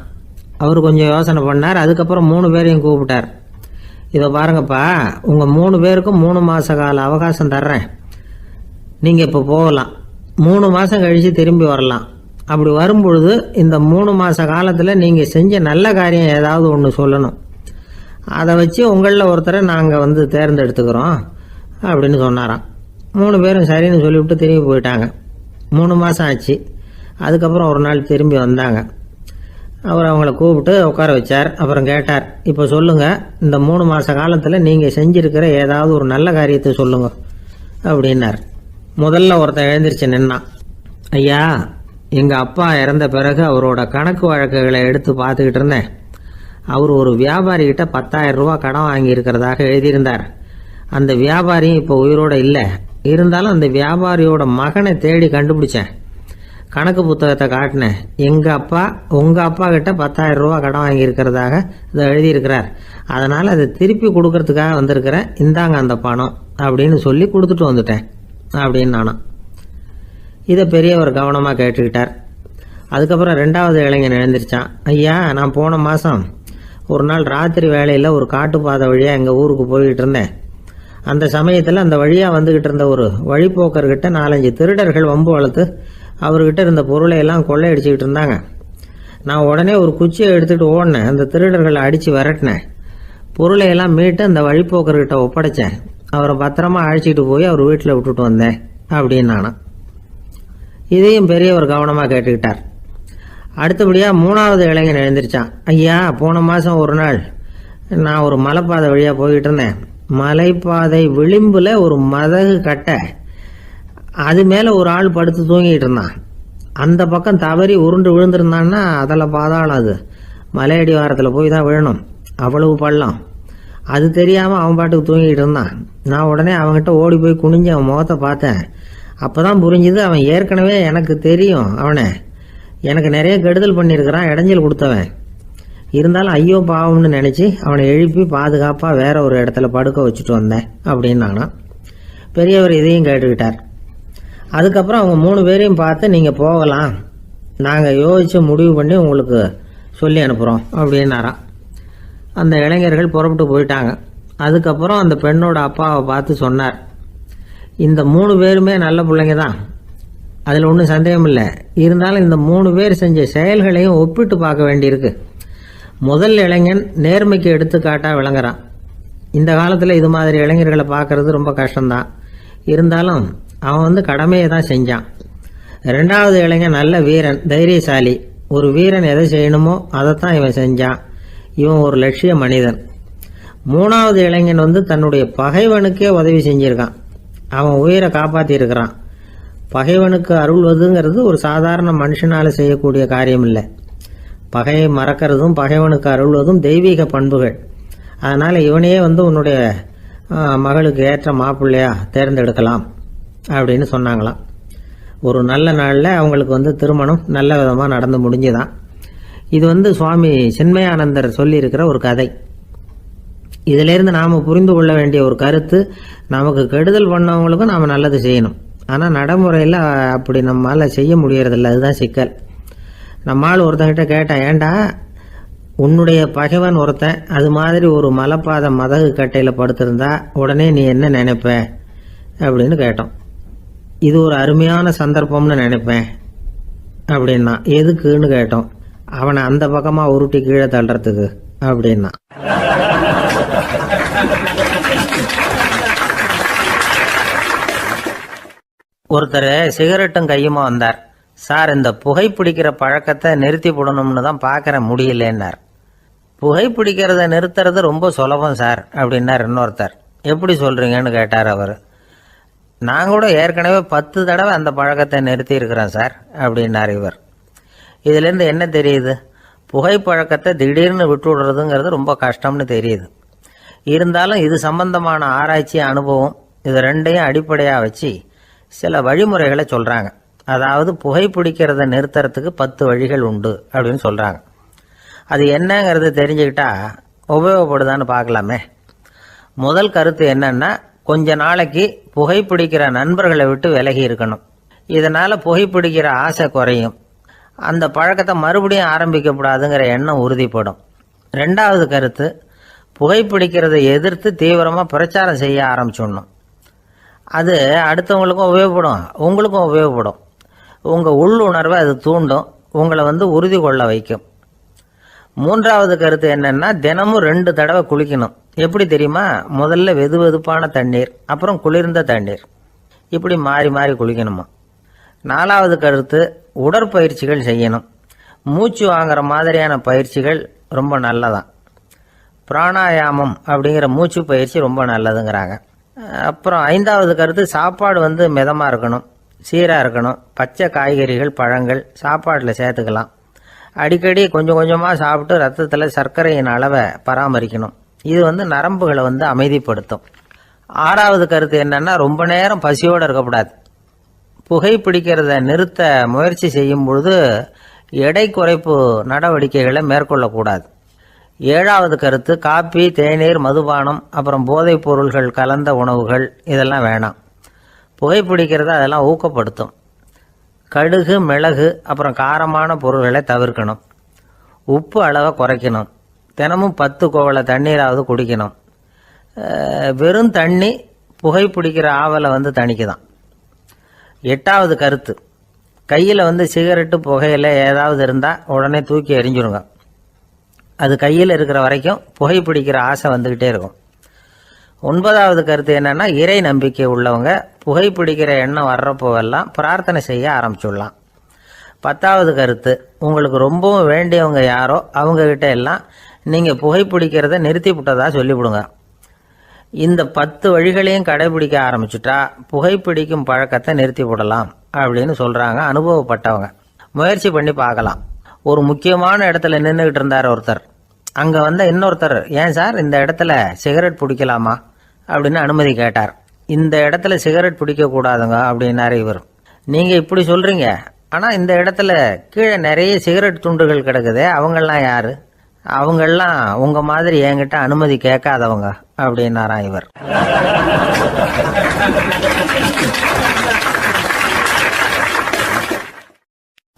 அவர் கொஞ்சம் யோசனை பண்ணார். அதுக்கப்புறம் 3 பேரையும் கூப்பிட்டார். இதை பாருங்கப்பா, உங்கள் 3 பேருக்கும் 3 மாத கால அவகாசம் தர்றேன். நீங்கள் இப்போ போகலாம். 3 மாதம் கழித்து திரும்பி வரலாம். அப்படி வரும்பொழுது இந்த 3 மாத காலத்தில் நீங்கள் செஞ்ச நல்ல காரியம் ஏதாவது ஒன்று சொல்லணும். அதை வச்சு உங்களில் ஒருத்தரை நாங்கள் தேர்ந்தெடுத்துக்கிறோம் அப்படின்னு சொன்னாராம். 3 பேரும் சரின்னு சொல்லிவிட்டு திரும்பி போயிட்டாங்க. 3 மாதம் ஆச்சு. அதுக்கப்புறம் ஒரு நாள் திரும்பி வந்தாங்க. அவர் அவங்கள கூப்பிட்டு உட்கார வச்சார். அப்புறம் கேட்டார், இப்போ சொல்லுங்கள், இந்த 3 மாத காலத்தில் நீங்கள் செஞ்சுருக்கிற ஏதாவது ஒரு நல்ல காரியத்தை சொல்லுங்க அப்படின்னார். முதல்ல ஒருத்தன் எழுந்திரிச்சு நின்னான். ஐயா, எங்கள் அப்பா இறந்த பிறகு அவரோட கணக்கு வழக்குகளை எடுத்து பார்த்துக்கிட்டு இருந்தேன். அவர் ஒரு வியாபாரிகிட்ட 10,000 ரூபா கடன் வாங்கியிருக்கிறதாக எழுதியிருந்தார். அந்த வியாபாரியும் இப்போ உயிரோடு இல்லை. இருந்தாலும் அந்த வியாபாரியோட மகனை தேடி கண்டுபிடிச்சேன். கணக்கு புத்தகத்தை காட்டினேன். எங்கள் அப்பா உங்கள் அப்பா கிட்ட 10,000 ரூபா கடன் வாங்கியிருக்கிறதாக இதை எழுதியிருக்கிறார். அதனால் அதை திருப்பி கொடுக்கறதுக்காக வந்திருக்கிறேன். இந்தாங்க அந்த பணம் அப்படின்னு சொல்லி கொடுத்துட்டு வந்துட்டேன் அப்படின்னு நானும். இதை பெரியவர் கவனமாக கேட்டுக்கிட்டார். அதுக்கப்புறம் 2வது இளைஞன் எழுந்திரிச்சான். ஐயா, நான் போன மாதம் ஒரு நாள் ராத்திரி வேளையில் ஒரு காட்டுப்பாதை வழியாக எங்கள் ஊருக்கு போய்கிட்டு இருந்தேன். அந்த சமயத்தில் அந்த வழியாக வந்துக்கிட்டு இருந்த ஒரு வழிப்போக்கர்கிட்ட 4-5 திருடர்கள் வம்பு வளர்த்து அவர்கிட்ட இருந்த பொருளை எல்லாம் கொள்ளையடிச்சிக்கிட்டு இருந்தாங்க. நான் உடனே ஒரு குச்சியை எடுத்துகிட்டு ஓடினேன். அந்த திருடர்களை அடித்து விரட்டினேன். பொருளை எல்லாம் மீட்டு அந்த வழிப்போக்கர்கிட்ட ஒப்படைச்சேன். அவரை பத்திரமா அழைச்சிட்டு போய் அவர் வீட்டில் விட்டுட்டு வந்தேன் அப்படின்னு நானும். இதையும் பெரியவர் கவனமாக கேட்டுக்கிட்டார். அடுத்தபடியாக 3வது இளைஞன் எழுந்திரிச்சான். ஐயா, போன மாதம் ஒரு நாள் நான் ஒரு மலைப்பாதை வழியாக போய்கிட்டு இருந்தேன். மலைப்பாதை விளிம்பில் ஒரு மதகு கட்டை, அது மேலே ஒரு ஆள் படுத்து தூங்கிட்டு இருந்தான். அந்த பக்கம் தவறி உருண்டு விழுந்திருந்தான்னா அதில் பாதாளம். அது மலையடி வாரத்தில் போய் தான் விழணும். அவ்வளவு பள்ளம். அது தெரியாமல் அவன் பாட்டுக்கு தூங்கிட்டு இருந்தான். நான் உடனே அவன்கிட்ட ஓடி போய் குனிஞ்சு அவன் முகத்தை பார்த்தேன். அப்போ தான் புரிஞ்சுது, அவன் ஏற்கனவே எனக்கு தெரியும். அவனை எனக்கு நிறைய கெடுதல் பண்ணியிருக்கிறான், இடைஞ்சல் கொடுத்தவன். இருந்தாலும் ஐயோ பாவம்னு நினச்சி அவனை எழுப்பி பாதுகாப்பாக வேற ஒரு இடத்துல படுக்க வச்சுட்டு வந்தேன் அப்படின்னு நானும். பெரியவர் இதையும் கேட்டுக்கிட்டார். அதுக்கப்புறம் அவங்க 3 பேரையும் பார்த்து, நீங்கள் போகலாம், நாங்கள் யோசித்து முடிவு பண்ணி உங்களுக்கு சொல்லி அனுப்புகிறோம் அப்படின்னாராம். அந்த இளைஞர்கள் புறப்பட்டு போயிட்டாங்க. அதுக்கப்புறம் அந்த பெண்ணோட அப்பாவை பார்த்து சொன்னார், இந்த 3 பேருமே நல்ல பிள்ளைங்க தான், அதில் ஒன்றும் சந்தேகம் இல்லை. இருந்தாலும் இந்த 3 பேர் செஞ்ச செயல்களையும் ஒப்பிட்டு பார்க்க வேண்டியிருக்கு. முதல் இளைஞன் நேர்மைக்கு எடுத்துக்காட்டாக விளங்குறான். இந்த காலத்தில் இது மாதிரி இளைஞர்களை பார்க்கறது ரொம்ப கஷ்டம்தான். இருந்தாலும் அவன் கடமையை தான் செஞ்சான். 2வது இளைஞன் நல்ல வீரன், தைரியசாலி. ஒரு வீரன் எதை செய்யணுமோ அதைத்தான் இவன் செஞ்சான். இவன் ஒரு லட்சிய மனிதன். 3வது இளைஞன் தன்னுடைய பகைவனுக்கே உதவி செஞ்சிருக்கான். அவன் உயிரை காப்பாற்றியிருக்கிறான். பகைவனுக்கு அருள்வதுங்கிறது ஒரு சாதாரண மனுஷனால் செய்யக்கூடிய காரியம் இல்லை. பகையை மறக்கிறதும் பகைவனுக்கு அருள்வதும் தெய்வீக பண்புகள். அதனால் இவனையே உன்னுடைய மகளுக்கு ஏற்ற மாப்பிள்ளையா தேர்ந்தெடுக்கலாம் அப்படின்னு சொன்னாங்களாம். ஒரு நல்ல நாளில் அவங்களுக்கு திருமணம் நல்ல விதமாக நடந்து முடிஞ்சுதான். இது சுவாமி சின்மயானந்தர் சொல்லியிருக்கிற ஒரு கதை. இதிலேருந்து நாம் புரிந்து கொள்ள வேண்டிய ஒரு கருத்து, நமக்கு கெடுதல் பண்ணவங்களுக்கும் நாம் நல்லது செய்யணும். ஆனால் நடைமுறையில் அப்படி நம்மளால் செய்ய முடியறதில்ல. அதுதான் சிக்கல். நம்மால் ஒருத்தங்கிட்ட கேட்டான், ஏண்டா உன்னுடைய பகைவன் ஒருத்தன் அது மாதிரி ஒரு மலைப்பாதை மதகு கட்டையில் படுத்திருந்தா உடனே நீ என்ன நினைப்ப அப்படின்னு கேட்டோம். இது ஒரு அருமையான சந்தர்ப்பம்னு நினைப்பேன் அப்படின்னா. எதுக்குன்னு கேட்டோம். அவனை அந்த பக்கமாக உருட்டி கீழே தள்ளுறதுக்கு அப்படின்னா. ஒருத்தர் சிகரெட்டும் கையுமா வந்தார். சார், இந்த புகைப்பிடிக்கிற பழக்கத்தை நிறுத்தி போடணும்னு தான் பார்க்குறேன், முடியலன்னார். புகைப்பிடிக்கிறத நிறுத்துறது ரொம்ப சுலபம் சார் அப்படின்னார் இன்னொருத்தர். எப்படி சொல்கிறீங்கன்னு கேட்டார் அவர். நான் கூட ஏற்கனவே 10 தடவை அந்த பழக்கத்தை நிறுத்தி இருக்கிறேன் சார் அப்படின்னார் இவர். இதுலேருந்து என்ன தெரியுது? புகைப்பழக்கத்தை திடீர்னு விட்டு விடுறதுங்கிறது ரொம்ப கஷ்டம்னு தெரியுது. இருந்தாலும் இது சம்பந்தமான ஆராய்ச்சி, அனுபவம், இது ரெண்டையும் அடிப்படையாக வச்சு சில வழிமுறைகளை சொல்கிறாங்க. அதாவது புகைப்பிடிக்கிறத நிறுத்துறதுக்கு 10 வழிகள் உண்டு அப்படின்னு சொல்கிறாங்க. அது என்னங்கிறது தெரிஞ்சுக்கிட்டா உபயோகப்படுதான்னு பார்க்கலாமே. முதல் கருத்து என்னன்னா, கொஞ்ச நாளைக்கு புகைப்பிடிக்கிற நண்பர்களை விட்டு விலகி இருக்கணும். இதனால் புகைப்பிடிக்கிற ஆசை குறையும். அந்த பழக்கத்தை மறுபடியும் ஆரம்பிக்கப்படாதுங்கிற எண்ணம் உறுதிப்படும். ரெண்டாவது கருத்து, புகைப்பிடிக்கிறதை எதிர்த்து தீவிரமாக பிரச்சாரம் செய்ய ஆரம்பிச்சிடணும். அது அடுத்தவங்களுக்கும் உபயோகப்படும், உங்களுக்கும் உபயோகப்படும். உங்கள் உள்ளுணர்வை அது தூண்டும், உங்களை உறுதி கொள்ள வைக்கும். மூன்றாவது கருத்து என்னன்னா, தினமும் 2 தடவை குளிக்கணும். எப்படி தெரியுமா? முதல்ல வெது வெதுப்பான தண்ணீர், அப்புறம் குளிர்ந்த தண்ணீர், இப்படி மாறி மாறி குளிக்கணுமா. நாலாவது கருத்து, உடற்பயிற்சிகள் செய்யணும். மூச்சு வாங்குற மாதிரியான பயிற்சிகள் ரொம்ப நல்லதான். பிராணாயாமம் அப்படிங்கிற மூச்சு பயிற்சி ரொம்ப நல்லதுங்கிறாங்க. அப்புறம் ஐந்தாவது கருத்து, சாப்பாடு மிதமாக இருக்கணும், சீராக இருக்கணும். பச்சை காய்கறிகள், பழங்கள் சாப்பாட்டில் சேர்த்துக்கலாம். அடிக்கடி கொஞ்சம் கொஞ்சமாக சாப்பிட்டு ரத்தத்தில் சர்க்கரையின் அளவை பராமரிக்கணும். இது நரம்புகளை அமைதிப்படுத்தும். ஆறாவது கருத்து என்னன்னா, ரொம்ப நேரம் பசியோடு இருக்கக்கூடாது. புகைப்பிடிக்கிறத நிறுத்த முயற்சி செய்யும் பொழுது எடை குறைப்பு நடவடிக்கைகளை மேற்கொள்ளக்கூடாது. ஏழாவது கருத்து, காப்பி, தேநீர், மதுபானம், அப்புறம் போதைப் பொருள்கள் கலந்த உணவுகள் இதெல்லாம் வேணாம். புகைப்பிடிக்கிறத அதெல்லாம் ஊக்கப்படுத்தும். கடுகு, மிளகு, அப்புறம் காரமான பொருள்களை தவிர்க்கணும். உப்பு அளவை குறைக்கணும். தினமும் 10 குவளை தண்ணீராவது குடிக்கணும். வெறும் தண்ணி புகைப்பிடிக்கிற ஆவலை தணிக்குதான். எட்டாவது கருத்து, கையில் சிகரெட்டு, புகையில ஏதாவது இருந்தால் உடனே தூக்கி எறிஞ்சிருங்க. அது கையில் இருக்கிற வரைக்கும் புகைப்பிடிக்கிற ஆசை வந்துக்கிட்டே இருக்கும். 9வது கருத்து என்னன்னா, இறை நம்பிக்கை உள்ளவங்க புகைப்பிடிக்கிற எண்ணம் வர்றப்போவெல்லாம் பிரார்த்தனை செய்ய ஆரம்பிச்சுடலாம். 10வது கருத்து, உங்களுக்கு ரொம்பவும் வேண்டியவங்க யாரோ அவங்கக்கிட்ட எல்லாம் நீங்கள் புகைப்பிடிக்கிறத நிறுத்தி விட்டதா சொல்லிவிடுங்க. இந்த 10 வழிகளையும் கடைபிடிக்க ஆரம்பிச்சுட்டா புகைப்பிடிக்கும் பழக்கத்தை நிறுத்தி விடலாம் அப்படின்னு சொல்கிறாங்க அனுபவப்பட்டவங்க. முயற்சி பண்ணி பார்க்கலாம். ஒரு முக்கியமான இடத்துல நின்றுக்கிட்டு இருந்தார் ஒருத்தர். அங்கே இன்னொருத்தர், ஏன் சார் இந்த இடத்துல சிகரெட் பிடிக்கலாமா அப்படின்னு அனுமதி கேட்டார். இந்த இடத்துல சிகரெட் பிடிக்கக்கூடாதுங்க அப்படின்னாரு இவர். நீங்கள் இப்படி சொல்கிறீங்க, ஆனால் இந்த இடத்துல கீழே நிறைய சிகரெட் துண்டுகள் கிடக்குதே, அவங்கெல்லாம் யார்? அவங்கெல்லாம் உங்கள் மாதிரி என்கிட்ட அனுமதி கேட்காதவங்க அப்படின்னாராம் இவர்.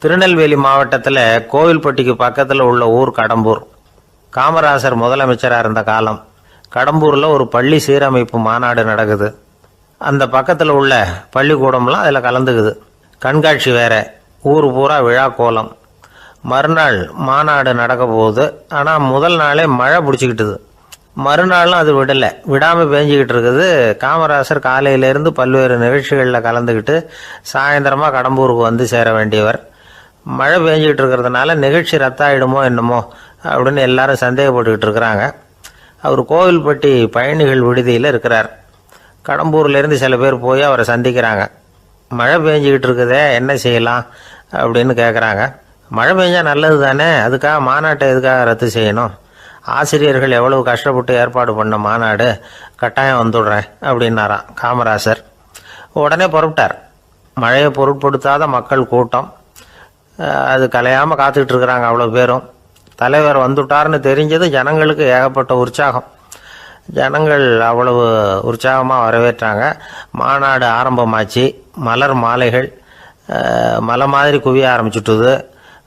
திருநெல்வேலி மாவட்டத்தில் கோவில்பட்டிக்கு பக்கத்தில் உள்ள ஊர் கடம்பூர். காமராசர் முதலமைச்சராக இருந்த காலம். கடம்பூரில் ஒரு பள்ளி சீரமைப்பு மாநாடு நடக்குது. அந்த பக்கத்தில் உள்ள பள்ளிக்கூடம்லாம் அதில் கலந்துக்குது. கண்காட்சி வேற, ஊர் பூரா விழா கோலம். மறுநாள் மாநாடு நடக்க போகுது. ஆனால் முதல் நாளே மழை பிடிச்சிக்கிட்டுது. மறுநாளும் அது விடாமல் பேஞ்சிக்கிட்டு இருக்குது. காமராசர் காலையிலேருந்து பல்வேறு நிகழ்ச்சிகளில் கலந்துக்கிட்டு சாயந்தரமாக கடம்பூருக்கு சேர வேண்டியவர். மழை பேஞ்சிக்கிட்டு இருக்கிறதுனால நிகழ்ச்சி ரத்தாயிடுமோ என்னமோ அப்படின்னு எல்லாரும் சந்தேகப்பட்டுக்கிட்டு இருக்கிறாங்க. அவர் கோவில்பட்டி பயணிகள் விடுதியில் இருக்கிறார். கடம்பூர்லேருந்து சில பேர் போய் அவரை சந்திக்கிறாங்க. மழை பெஞ்சிக்கிட்டு இருக்குதே, என்ன செய்யலாம் அப்படின்னு கேட்குறாங்க. மழை பெஞ்சால் நல்லது தானே, அதுக்காக மாநாட்டை எதுக்காக ரத்து செய்யணும்? ஆசிரியர்கள் எவ்வளவு கஷ்டப்பட்டு ஏற்பாடு பண்ண மாநாடு, கட்டாயம் வந்துடுறேன் அப்படின்னாராம் காமராசர். உடனே புறப்பட்டார். மழையை பொருட்படுத்தாத மக்கள் கூட்டம். அது கலையாமல் காத்துக்கிட்டு இருக்கிறாங்க அவ்வளோ பேரும். தலைவர் வந்துட்டார்னு தெரிஞ்சது ஜனங்களுக்கு ஏகப்பட்ட உற்சாகம். ஜனங்கள் அவ்வளவு உற்சாகமாக வரவேற்றாங்க. மாநாடு ஆரம்பமாச்சு. மலர் மாலைகள் மலை மாதிரி குவிய ஆரம்பிச்சுட்டுது.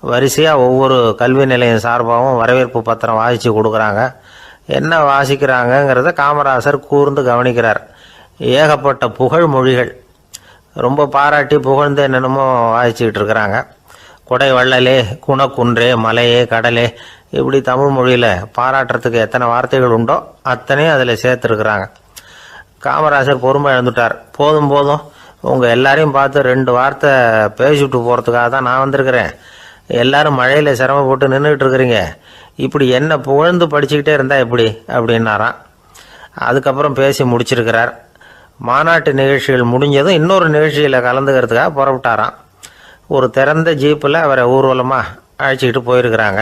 வரிசையாக ஒவ்வொரு கல்வி நிலையம் சார்பாகவும் வரவேற்பு பத்திரம் வாசித்து கொடுக்குறாங்க. என்ன வாசிக்கிறாங்கங்கிறத காமராசர் கூர்ந்து கவனிக்கிறார். ஏகப்பட்ட புகழ் மொழிகள், ரொம்ப பாராட்டி புகழ்ந்து என்னென்னமோ வாசிச்சுக்கிட்டு இருக்கிறாங்க. கொடை வள்ளலே, குணக்குன்றே, மலையே, கடலே, இப்படி தமிழ் மொழியில் பாராட்டுறதுக்கு எத்தனை வார்த்தைகள் உண்டோ அத்தனையும் அதில் சேர்த்துருக்குறாங்க. காமராசர் பொறுமை இழந்துட்டார். போதும் போதும், உங்கள் எல்லாரையும் பார்த்து 2 வார்த்தை பேசிவிட்டு போகிறதுக்காக தான் நான் வந்திருக்கிறேன். எல்லாரும் மழையில் சிரமப்பட்டு நின்றுக்கிட்டு இருக்கிறீங்க, இப்படி என்ன புகழ்ந்து படிச்சுக்கிட்டே இருந்தால் எப்படி அப்படின்னாராம். அதுக்கப்புறம் பேசி முடிச்சிருக்கிறார். மாநாட்டு நிகழ்ச்சிகள் முடிஞ்சதும் இன்னொரு நிகழ்ச்சியில் கலந்துக்கிறதுக்காக புறப்பட்டாராம். ஒரு திறந்த ஜீப்பில் அவரை ஊர்வலமாக அழைச்சிக்கிட்டு போயிருக்கிறாங்க.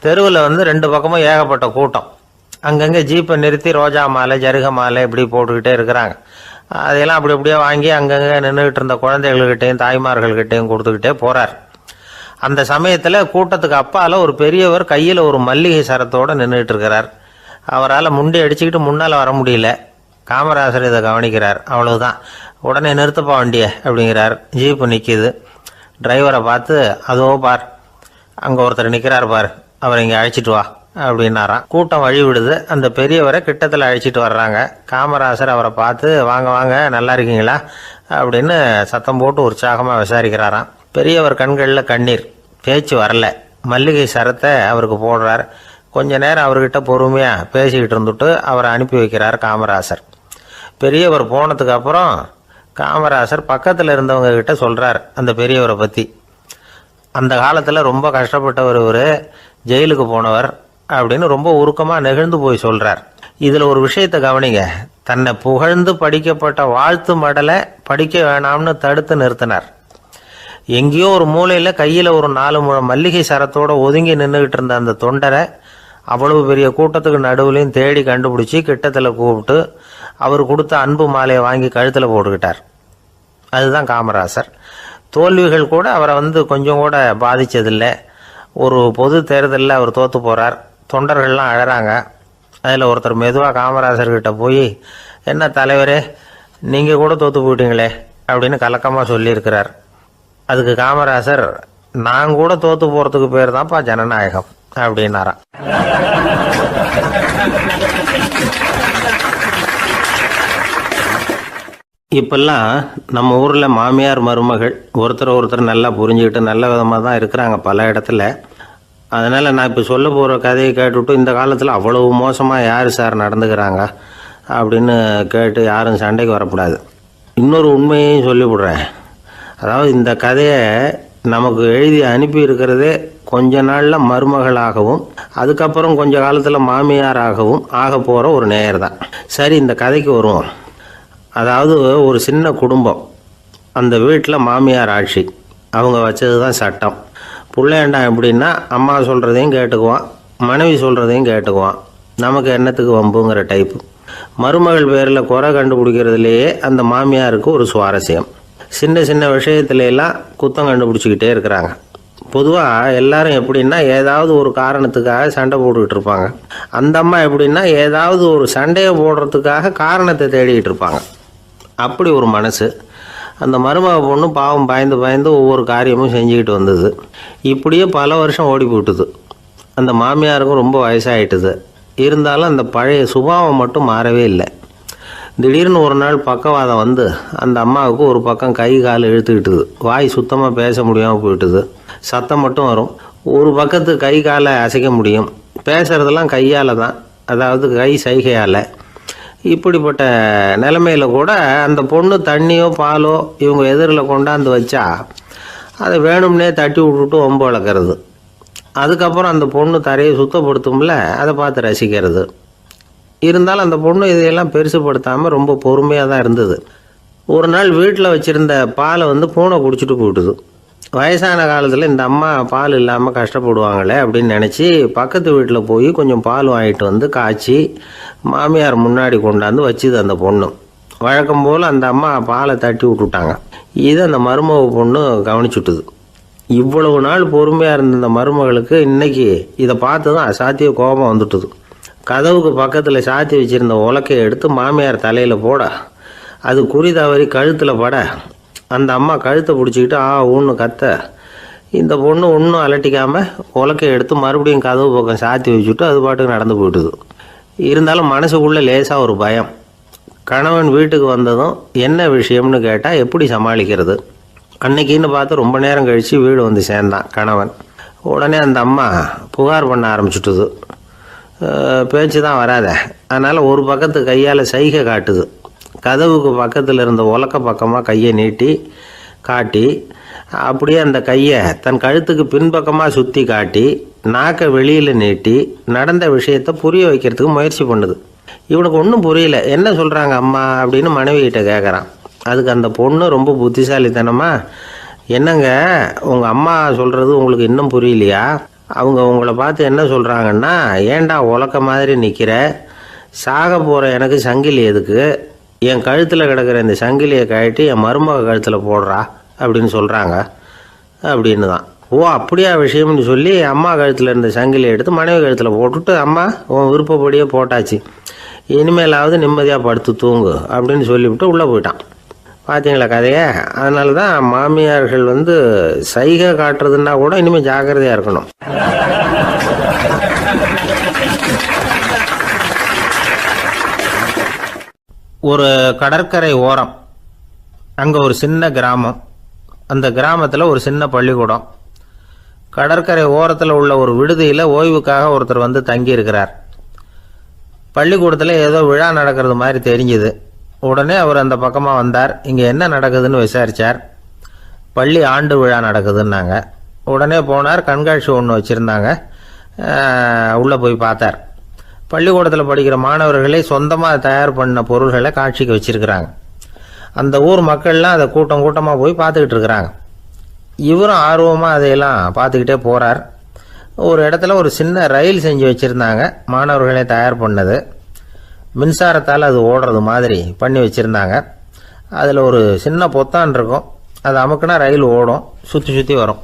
தெருவில் 2 பக்கமும் ஏகப்பட்ட கூட்டம். அங்கங்கே ஜீப்பை நிறுத்தி ரோஜா மாலை, ஜருக மாலை இப்படி போட்டுக்கிட்டே இருக்கிறாங்க. அதையெல்லாம் அப்படி அப்படியே வாங்கி அங்கங்கே நின்றுக்கிட்டு இருந்த குழந்தைகள்கிட்டையும் தாய்மார்கள்கிட்டையும் கொடுத்துக்கிட்டே போகிறார். அந்த சமயத்தில் கூட்டத்துக்கு அப்பால் ஒரு பெரியவர் கையில் ஒரு மல்லிகை சரத்தோடு நின்றுட்டு இருக்கிறார். அவரால் முண்டி அடிச்சுக்கிட்டு முன்னால் வர முடியல. காமராசர் இதை கவனிக்கிறார். அவ்வளவுதான், உடனே நிறுத்தப்பா வண்டியை அப்படிங்கிறார். ஜீப்பு நிற்கிது. டிரைவரை பார்த்து, அதோ பார், அங்கே ஒருத்தர் நிற்கிறார் பார், அவரை இங்கே அழைச்சிட்டு வா அப்படின்னாராம். கூட்டம் வழி விடுது. அந்த பெரியவரை கிட்டத்தில் அழைச்சிட்டு வர்றாங்க. காமராசர் அவரை பார்த்து, வாங்க வாங்க, நல்லா இருக்கீங்களா அப்படின்னு சத்தம் போட்டு உற்சாகமாக விசாரிக்கிறாராம். பெரியவர் கண்களில் கண்ணீர், பேச்சு வரல. மல்லிகை சரத்தை அவருக்கு போடுறார். கொஞ்ச நேரம் அவர்கிட்ட பொறுமையாக பேசிக்கிட்டு இருந்துட்டு அவரை அனுப்பி வைக்கிறார் காமராசர். பெரியவர் போனதுக்கு அப்புறம் காமராசர் பக்கத்தில் இருந்தவங்க கிட்ட சொல்கிறார் அந்த பெரியவரை பற்றி. அந்த காலத்தில் ரொம்ப கஷ்டப்பட்டவர் இவர், ஜெயிலுக்கு போனவர் அப்படின்னு ரொம்ப உருக்கமாக நெகிழ்ந்து போய் சொல்கிறார். இதில் ஒரு விஷயத்தை கவனிங்க. தன்னை புகழ்ந்து படிக்கப்பட்ட வாழ்த்து மடலை படிக்க வேணாம்னு தடுத்து நிறுத்தினார். எங்கேயோ ஒரு மூலையில் கையில் ஒரு 4 முழம் மல்லிகை சரத்தோடு ஒதுங்கி நின்றுக்கிட்டு இருந்த அந்த தொண்டரை அவ்வளவு பெரிய கூட்டத்துக்கு நடுவுலையும் தேடி கண்டுபிடிச்சி கிட்டத்தில் கூப்பிட்டு அவர் கொடுத்த அன்பு மாலையை வாங்கி கழுத்தில் போட்டுக்கிட்டார். அதுதான் காமராசர். தோல்விகள் கூட அவரை கொஞ்சம் கூட பாதித்ததில்லை. ஒரு பொது தேர்தலில் அவர் தோற்று போகிறார். தொண்டர்கள்லாம் அழறாங்க. அதில் ஒருத்தர் மெதுவாக காமராசர்கிட்ட போய், என்ன தலைவரே, நீங்கள் கூட தோற்று போயிட்டீங்களே அப்படின்னு கலக்கமாக சொல்லியிருக்கிறார். அதுக்கு காமராசர், நான் கூட தோற்று போகிறதுக்கு பேர் தான்ப்பா ஜனநாயகம் அப்படின்னாராம். இப்பெல்லாம் நம்ம ஊரில் மாமியார் மருமகள் ஒருத்தர் நல்லா புரிஞ்சுக்கிட்டு நல்ல விதமாக தான் இருக்கிறாங்க பல இடத்துல. அதனால் நான் இப்போ சொல்ல போகிற கதையை கேட்டுவிட்டு இந்த காலத்தில் அவ்வளவு மோசமாக யார் சார் நடந்துக்கிறாங்க அப்படின்னு கேட்டு யாரும் சண்டைக்கு வரக்கூடாது. இன்னொரு உண்மையையும் சொல்லிவிடுறேன். அதாவது இந்த கதையை நமக்கு எழுதி அனுப்பி இருக்கிறதே கொஞ்ச நாளில் மருமகளாகவும் அதுக்கப்புறம் கொஞ்ச காலத்தில் மாமியாராகவும் ஆக போகிற ஒரு நேயர் தான். சரி, இந்த கதைக்கு வருவோம். அதாவது ஒரு சின்ன குடும்பம், அந்த வீட்டில் மாமியார் ஆட்சி, அவங்க வச்சது தான் சட்டம். பிள்ளையாண்டான் எப்படின்னா அம்மா சொல்கிறதையும் கேட்டுக்குவான், மனைவி சொல்கிறதையும் கேட்டுக்குவான், நமக்கு என்னத்துக்கு வம்புங்கிற டைப்பு. மருமகள் பேரில் குறை கண்டுபிடிக்கிறதுலேயே அந்த மாமியாருக்கு ஒரு சுவாரஸ்யம். சின்ன சின்ன விஷயத்துலாம் குத்தம் கண்டுபிடிச்சிக்கிட்டே இருக்கிறாங்க. பொதுவாக எல்லாரும் எப்படின்னா ஏதாவது ஒரு காரணத்துக்காக சண்டை போட்டுக்கிட்டு இருப்பாங்க. அந்த அம்மா எப்படின்னா ஏதாவது ஒரு சண்டையை போடுறதுக்காக காரணத்தை தேடிக்கிட்டு இருப்பாங்க. அப்படி ஒரு மனசு. அந்த மருமக பொண்ணு பாவம் பயந்து பயந்து ஒவ்வொரு காரியமும் செஞ்சுக்கிட்டு வந்தது. இப்படியே பல வருஷம் ஓடி போட்டுது. அந்த மாமியாருக்கும் ரொம்ப வயசாகிட்டுது. இருந்தாலும் அந்த பழைய சுபாவம் மட்டும் மாறவே இல்லை. திடீர்னு ஒரு நாள் பக்கவாதம் வந்து அந்த அம்மாவுக்கு ஒரு பக்கம் கை கால் இழுத்துக்கிட்டுது. வாய் சுத்தமாக பேச முடியாமல் போயிட்டுது. சத்தம் மட்டும் வரும். ஒரு பக்கத்து கை காலை அசைக்க முடியும். பேசுகிறதெல்லாம் கையால் தான், அதாவது கை சைகையால். இப்படிப்பட்ட நிலைமையில் கூட அந்த பொண்ணு தண்ணியோ பாலோ இவங்க எதிரில் கொண்டாந்து வச்சா அதை வேணும்னே தட்டி விட்டுட்டு ஒம்பு வளர்க்குறது. அதுக்கப்புறம் அந்த பொண்ணு தரையை சுத்தப்படுத்தும்ல, அதை பார்த்து ரசிக்கிறது. இருந்தாலும் அந்த பொண்ணு இதையெல்லாம் பெருசுப்படுத்தாமல் ரொம்ப பொறுமையாக தான் இருந்தது. ஒரு நாள் வீட்டில் வச்சுருந்த பாலை பூனை குடிச்சிட்டு போயிட்டுது. வயசான காலத்தில் இந்த அம்மா பால் இல்லாமல் கஷ்டப்படுவாங்களே அப்படின்னு நினச்சி பக்கத்து வீட்டில் போய் கொஞ்சம் பால் வாங்கிட்டு காய்ச்சி மாமியார் முன்னாடி கொண்டாந்து வச்சுது அந்த பொண்ணு. வழக்கம் போல் அந்த அம்மா பாலை தட்டி விட்டுட்டாங்க. இதை அந்த மருமக பொண்ணு கவனிச்சுட்டுது. இவ்வளவு நாள் பொறுமையாக இருந்த அந்த மருமகளுக்கு இன்னைக்கு இதை பார்த்து தான் அசாத்திய கோபம் வந்துட்டுது. கதவுக்கு பக்கத்தில் சாத்தி வச்சுருந்த உலக்கையை எடுத்து மாமியார் தலையில் போட, அது குறி தவறி கழுத்தில் பட, அந்த அம்மா கழுத்தை பிடிச்சிக்கிட்டு ஊன்னு கத்த, இந்த பொண்ணு ஒன்றும் அலட்டிக்காமல் உலக்கையை எடுத்து மறுபடியும் கதவு பக்கம் சாத்தி வச்சுட்டு அது பாட்டுக்கு நடந்து போயிட்டுது. இருந்தாலும் மனசுக்குள்ளே லேசாக ஒரு பயம். கணவன் வீட்டுக்கு வந்ததும் என்ன விஷயம்னு கேட்டால் எப்படி சமாளிக்கிறது. அன்னைக்குன்னு பார்த்து ரொம்ப நேரம் கழித்து வீடு வந்து சேர்ந்தான் கணவன். உடனே அந்த அம்மா புகார் பண்ண ஆரம்பிச்சுட்டுது. பேச்சு தான் வராத, அதனால் ஒரு பக்கத்து கையால் சைகை காட்டுது. கதவுக்கு பக்கத்தில் இருந்த உலக்க பக்கமாக கையை நீட்டி காட்டி அப்படியே அந்த கையை தன் கழுத்துக்கு பின்பக்கமாக சுற்றி காட்டி நாக்கை வெளியில் நீட்டி நடந்த விஷயத்தை புரிய வைக்கிறதுக்கு முயற்சி பண்ணுது. இவனுக்கு ஒன்றும் புரியல. என்ன சொல்கிறாங்க அம்மா அப்படின்னு மனைவிகிட்ட கேட்குறான். அதுக்கு அந்த பொண்ணு ரொம்ப புத்திசாலித்தனமா, என்னங்க உங்கள் அம்மா சொல்கிறது உங்களுக்கு இன்னும் புரியலையா? அவங்க உங்களை பார்த்து என்ன சொல்கிறாங்கன்னா, ஏன்டா உலக்க மாதிரி நிற்கிற, சாக போகிற எனக்கு சங்கிலி எதுக்கு, என் கழுத்தில் கிடக்கிற இந்த சங்கிலியை கழட்டி என் மருமக கழுத்தில் போடுறா அப்படின்னு சொல்கிறாங்க அப்படின்னு தான். ஓ அப்படியா விஷயம்னு சொல்லி அம்மா கழுத்தில் இருந்த சங்கிலியை எடுத்து மனைவி கழுத்தில் போட்டுட்டு, அம்மா உன் விருப்பப்படியே போட்டாச்சு, இனிமேலாவது நிம்மதியாக படுத்து தூங்கு அப்படின்னு சொல்லிவிட்டு உள்ளே போயிட்டான். பார்த்தீங்களா கதையை? அதனால தான் மாமியார்கள் சைகை காட்டுறதுன்னா கூட இனிமேல் ஜாக்கிரதையாக இருக்கணும். ஒரு கடற்கரை ஓரம், அங்கே ஒரு சின்ன கிராமம். அந்த கிராமத்தில் ஒரு சின்ன பள்ளிக்கூடம். கடற்கரை ஓரத்தில் உள்ள ஒரு விடுதியில் ஓய்வுக்காக ஒருத்தர் தங்கியிருக்கிறார். பள்ளிக்கூடத்தில் ஏதோ விழா நடக்கிறது மாதிரி தெரிஞ்சுது. உடனே அவர் அந்த பக்கமாக வந்தார். இங்கே என்ன நடக்குதுன்னு விசாரித்தார். பள்ளி ஆண்டு விழா நடக்குதுன்னாங்க. உடனே போனார். கண்காட்சி ஒன்று வச்சுருந்தாங்க. உள்ளே போய் பார்த்தார். பள்ளிக்கூடத்தில் படிக்கிற மாணவர்களே சொந்தமாக தயார் பண்ண பொருள்களை காட்சிக்கு வச்சுருக்கிறாங்க. அந்த ஊர் மக்கள்லாம் அதை கூட்டம் கூட்டமாக போய் பார்த்துக்கிட்டு இருக்கிறாங்க. இவரும் ஆர்வமாக அதையெல்லாம் பார்த்துக்கிட்டே போகிறார். ஒரு இடத்துல ஒரு சின்ன ரயில் செஞ்சு வச்சுருந்தாங்க, மாணவர்களே தயார் பண்ணது. மின்சாரத்தால் அது ஓடுறது மாதிரி பண்ணி வச்சுருந்தாங்க. அதில் ஒரு சின்ன பொத்தான் இருக்கும், அது அமுக்குனா ரயில் ஓடும், சுற்றி சுற்றி வரும்.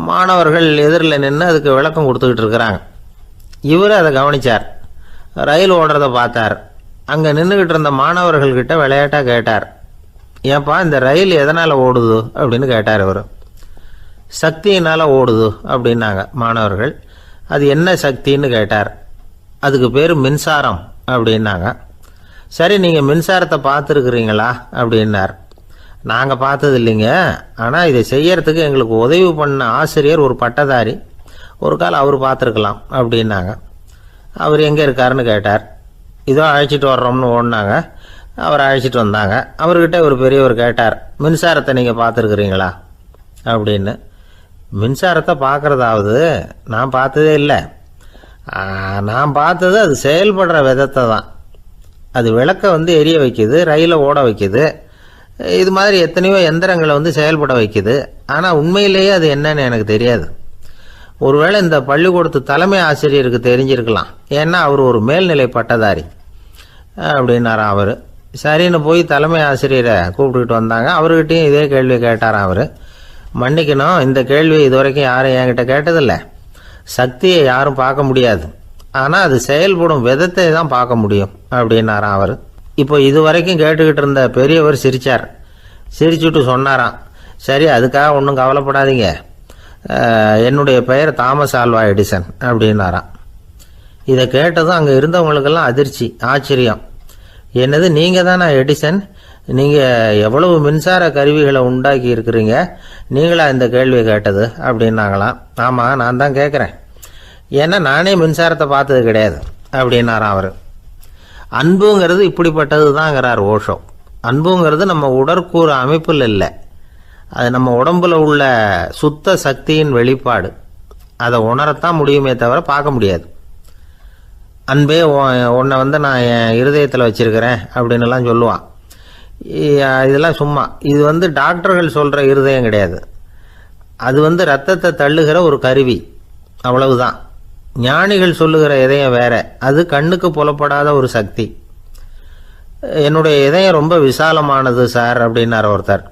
மாணவர்கள் எதிரில் நின்று அதுக்கு விளக்கம் கொடுத்துக்கிட்டு இருக்கிறாங்க. இவர் அதை கவனித்தார். ரயில் ஓடுறத பார்த்தார். அங்கே நின்றுக்கிட்டு இருந்த மாணவர்கள்கிட்ட விளையாட்டாக கேட்டார், ஏன்பா இந்த ரயில் எதனால் ஓடுது அப்படின்னு கேட்டார். இவர் சக்தியினால் ஓடுது அப்படின்னாங்க மாணவர்கள். அது என்ன சக்தின்னு கேட்டார். அதுக்கு பேர் மின்சாரம் அப்படின்னாங்க. சரி, நீங்கள் மின்சாரத்தை பார்த்துருக்குறீங்களா அப்படின்னார். நாங்கள் பார்த்தது இல்லைங்க, ஆனால் இதை செய்யறதுக்கு எங்களுக்கு உதவி பண்ண ஆசிரியர் ஒரு பட்டதாரி, ஒரு கால் அவர் பார்த்துருக்கலாம் அப்படின்னாங்க. அவர் எங்கே இருக்காருன்னு கேட்டார். இதோ அழைச்சிட்டு வர்றோம்னு ஓடினாங்க. அவர் அழைச்சிட்டு வந்தாங்க. அவர்கிட்ட ஒரு பெரியவர் கேட்டார், மின்சாரத்தை நீங்கள் பார்த்துருக்குறீங்களா அப்படின்னு. மின்சாரத்தை பார்க்குறதாவது நான் பார்த்ததே இல்லை. நான் பார்த்தது அது செயல்படுற விதத்தை தான். அது விளக்கை எரிய வைக்குது, ரயிலை ஓட வைக்குது, இது மாதிரி எத்தனையோ எந்திரங்களை செயல்பட வைக்குது. ஆனால் உண்மையிலேயே அது என்னன்னு எனக்கு தெரியாது. ஒருவேளை இந்த பள்ளிக்கூடத்து தலைமை ஆசிரியருக்கு தெரிஞ்சிருக்கலாம், ஏன்னா அவர் ஒரு மேல்நிலை பட்டதாரி அப்படின்னாராம் அவர். சரின்னு போய் தலைமை ஆசிரியரை கூப்பிட்டுக்கிட்டு வந்தாங்க. அவர்கிட்டையும் இதே கேள்வியை கேட்டாராம் அவர். மன்னிக்கணும், இந்த கேள்வியை இதுவரைக்கும் யாரும் என்கிட்ட கேட்டதில்லை. சக்தியை யாரும் பார்க்க முடியாது, ஆனால் அது செயல்படும் விதத்தை தான் பார்க்க முடியும் அப்படின்னாராம் அவர். இப்போ இதுவரைக்கும் கேட்டுக்கிட்டு இருந்த பெரியவர் சிரித்தார். சிரிச்சுட்டு சொன்னாராம், சரி அதுக்காக ஒன்றும் கவலைப்படாதீங்க, என்னுடைய பெயர் தாமஸ் ஆல்வா எடிசன் அப்படின்னாராம். இதை கேட்டதும் அங்கே இருந்தவங்களுக்கெல்லாம் அதிர்ச்சி, ஆச்சரியம். என்னது, நீங்கள் தானே எடிசன்? நீங்கள் எவ்வளவு மின்சார கருவிகளை உண்டாக்கி இருக்கிறீங்க, நீங்களா இந்த கேள்வியை கேட்டது அப்படின்னாங்களாம். ஆமாம், நான் தான் கேட்குறேன், ஏன்னா நானே மின்சாரத்தை பார்த்தது கிடையாது அப்படின்னாராம் அவர். அன்புங்கிறது இப்படிப்பட்டது தாங்கிறார் ஓஷோ. அன்புங்கிறது நம்ம உடற்கூறு அமைப்பில் இல்லை, அது நம்ம உடம்புல உள்ள சுத்த சக்தியின் வெளிப்பாடு. அதை உணரத்தான் முடியுமே தவிர பார்க்க முடியாது. அன்பே உன்னை நான் என் இருதயத்தில் வச்சிருக்கிறேன் அப்படின்னுலாம் சொல்லுவான். இதெல்லாம் சும்மா. இது டாக்டர்கள் சொல்கிற இருதயம் கிடையாது. அது ரத்தத்தை தள்ளுகிற ஒரு கருவி, அவ்வளவுதான். ஞானிகள் சொல்லுகிற இதயம் வேற, அது கண்ணுக்கு புலப்படாத ஒரு சக்தி. என்னுடைய இதயம் ரொம்ப விசாலமானது சார் அப்படின்னார் ஒருத்தர்.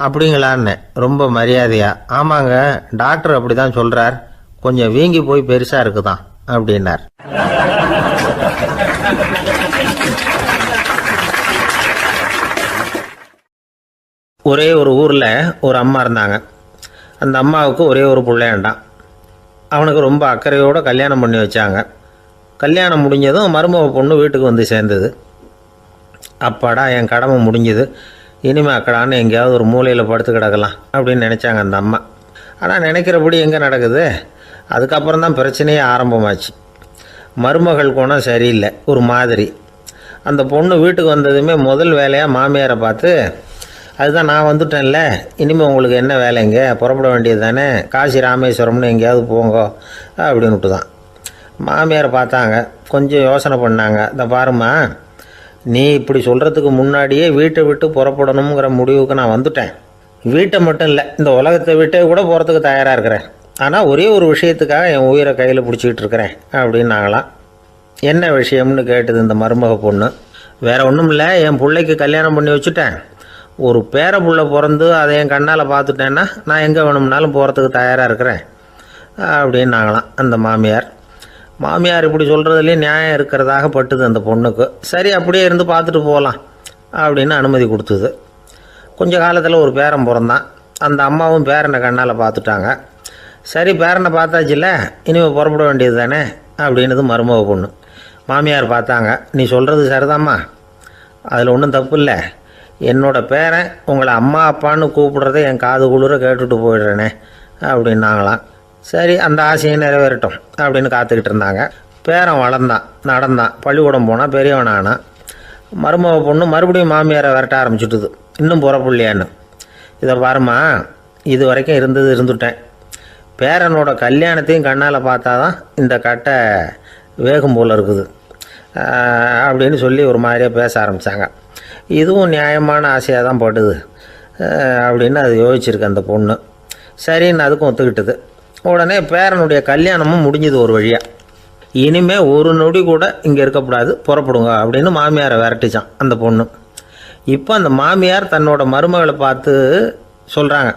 அப்படிங்களான்னு ரொம்ப மரியாதையா, ஆமாங்க டாக்டர் அப்படி தான் சொல்கிறார், கொஞ்சம் வீங்கி போய் பெருசாக இருக்குதான் அப்படின்னார். ஒரே ஒரு ஊரில் ஒரு அம்மா இருந்தாங்க. அந்த அம்மாவுக்கு ஒரே ஒரு பிள்ளையாண்டான். அவனுக்கு ரொம்ப அக்கறையோடு கல்யாணம் பண்ணி வச்சாங்க. கல்யாணம் முடிஞ்சதும் மருமக பொண்ணு வீட்டுக்கு வந்து சேர்ந்தது. அப்பாடா, என் கடமை முடிஞ்சுது, இனிமேல் அக்கடான்னு எங்கேயாவது ஒரு மூலையில் படுத்து கிடக்கலாம் அப்படின்னு நினச்சாங்க அந்த அம்மா. ஆனால் நினைக்கிறபடி எங்கே நடக்குது? அதுக்கப்புறம் தான் பிரச்சனையே ஆரம்பமாச்சு. மருமகள் குணம் சரியில்லை, ஒரு மாதிரி. அந்த பொண்ணு வீட்டுக்கு வந்ததுமே முதல் வேலையாக மாமியாரை பார்த்து, அதுதான் நான் வந்துட்டேன்ல, இனிமேல் உங்களுக்கு என்ன வேலைங்க, புறப்பட வேண்டியது தானே, காசி ராமேஸ்வரம்னு எங்கேயாவது போங்க அப்படின்னுட்டு தான். மாமியாரை பார்த்தாங்க, கொஞ்சம் யோசனை பண்ணாங்க. இந்த பாருமா, நீ இப்படி சொல்கிறதுக்கு முன்னாடியே வீட்டை விட்டு புறப்படணுங்கிற முடிவுக்கு நான் வந்துட்டேன். வீட்டை மட்டும் இல்லை, இந்த உலகத்தை விட்டே கூட போகிறதுக்கு தயாராக இருக்கிறேன். ஆனால் ஒரே ஒரு விஷயத்துக்காக என் உயிரை கையில் பிடிச்சிக்கிட்டு இருக்கிறேன் அப்படின்னாங்களாம். என்ன விஷயம்னு கேட்டது இந்த மருமக பொண்ணு. வேறு ஒன்றும் இல்லை, என் பிள்ளைக்கு கல்யாணம் பண்ணி வச்சுட்டேன். ஒரு பேர புள்ள பிறந்து அதை என் கண்ணால் பார்த்துட்டேன்னா நான் எங்கே வேணும்னாலும் போகிறதுக்கு தயாராக இருக்கிறேன் அப்படின்னாங்களாம் அந்த மாமியார். மாமியார் இப்படி சொல்கிறதுலேயே நியாயம் இருக்கிறதாக பட்டுது அந்த பொண்ணுக்கு. சரி, அப்படியே இருந்து பார்த்துட்டு போகலாம் அப்படின்னு அனுமதி கொடுத்துது. கொஞ்ச காலத்தில் ஒரு பேரன் பிறந்தான். அந்த அம்மாவும் பேரனை கண்ணால் பார்த்துட்டாங்க. சரி, பேரனை பார்த்தாச்சுல்ல, இனிமேல் புறப்பட வேண்டியது தானே அப்படின்னது மருமக பொண்ணு. மாமியார் பார்த்தாங்க, நீ சொல்கிறது சரிதாம்மா, அதில் ஒன்றும் தப்பு இல்லை. என்னோட பேரன் உங்களை அம்மா அப்பான்னு கூப்பிடுறதை என் காது குளிர கேட்டுட்டு போயிடுறேனே அப்படின்னாங்களாம். சரி, அந்த ஆசையை நிறைவேறட்டும் அப்படின்னு காத்துக்கிட்டு இருந்தாங்க. பேரன் வளர்ந்தான், நடந்தான், பள்ளிக்கூடம் போனால், பெரியவனானான். மருமக பொண்ணு மறுபடியும் மாமியாரை விரட்ட ஆரம்பிச்சுட்டுது, இன்னும் புறப்படலையான்னு. இதை பாருமா, இது வரைக்கும் இருந்துட்டேன். பேரனோட கல்யாணத்தையும் கண்ணால் பார்த்தா தான் இந்த கட்டை வேகம் போல் இருக்குது அப்படின்னு சொல்லி ஒரு மாதிரியாக பேச ஆரம்பித்தாங்க. இதுவும் நியாயமான ஆசையாக தான் படுது அப்படின்னு அது யோசிச்சிருக்கு அந்த பொண்ணு. சரின்னு அதுக்கும் ஒத்துக்கிட்டது. உடனே பேரனுடைய கல்யாணமும் முடிஞ்சது ஒரு வழியாக. இனிமேல் ஒரு நொடி கூட இங்கே இருக்கக்கூடாது, புறப்படுங்க அப்படின்னு மாமியாரை விரட்டிச்சான் அந்த பொண்ணு. இப்போ அந்த மாமியார் தன்னோட மருமகளை பார்த்து சொல்கிறாங்க,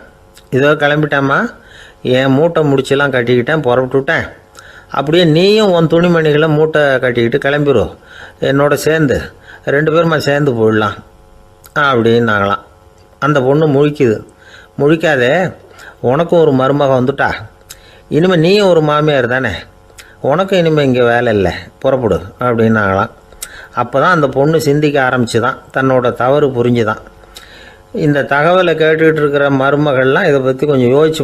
இதோ கிளம்பிட்டேம்மா, என் மூட்டை முடிச்செல்லாம் கட்டிக்கிட்டேன், புறப்பட்டுவிட்டேன். அப்படியே நீயும் உன் துணிமணிகளை மூட்டை கட்டிக்கிட்டு கிளம்பிடும், என்னோட சேர்ந்து 2 பேருமா சேர்ந்து போயிடலாம் அப்படின்னாங்களாம். அந்த பொண்ணு முழிக்குது. முழிக்காதே, உனக்கும் ஒரு மருமக வந்துட்டா, இனிமேல் நீயும் ஒரு மாமியார் தானே, உனக்கும் இனிமேல் இங்கே வேலை இல்லை, புறப்படு அப்படின்னாங்களாம். அப்போ தான் அந்த பொண்ணு சிந்திக்க ஆரம்பிச்சு தான், தன்னோட தவறு புரிஞ்சுதான். இந்த தகவலை கேட்டுக்கிட்டு இருக்கிற மருமகள்லாம் இதை பற்றி கொஞ்சம் யோசிச்சு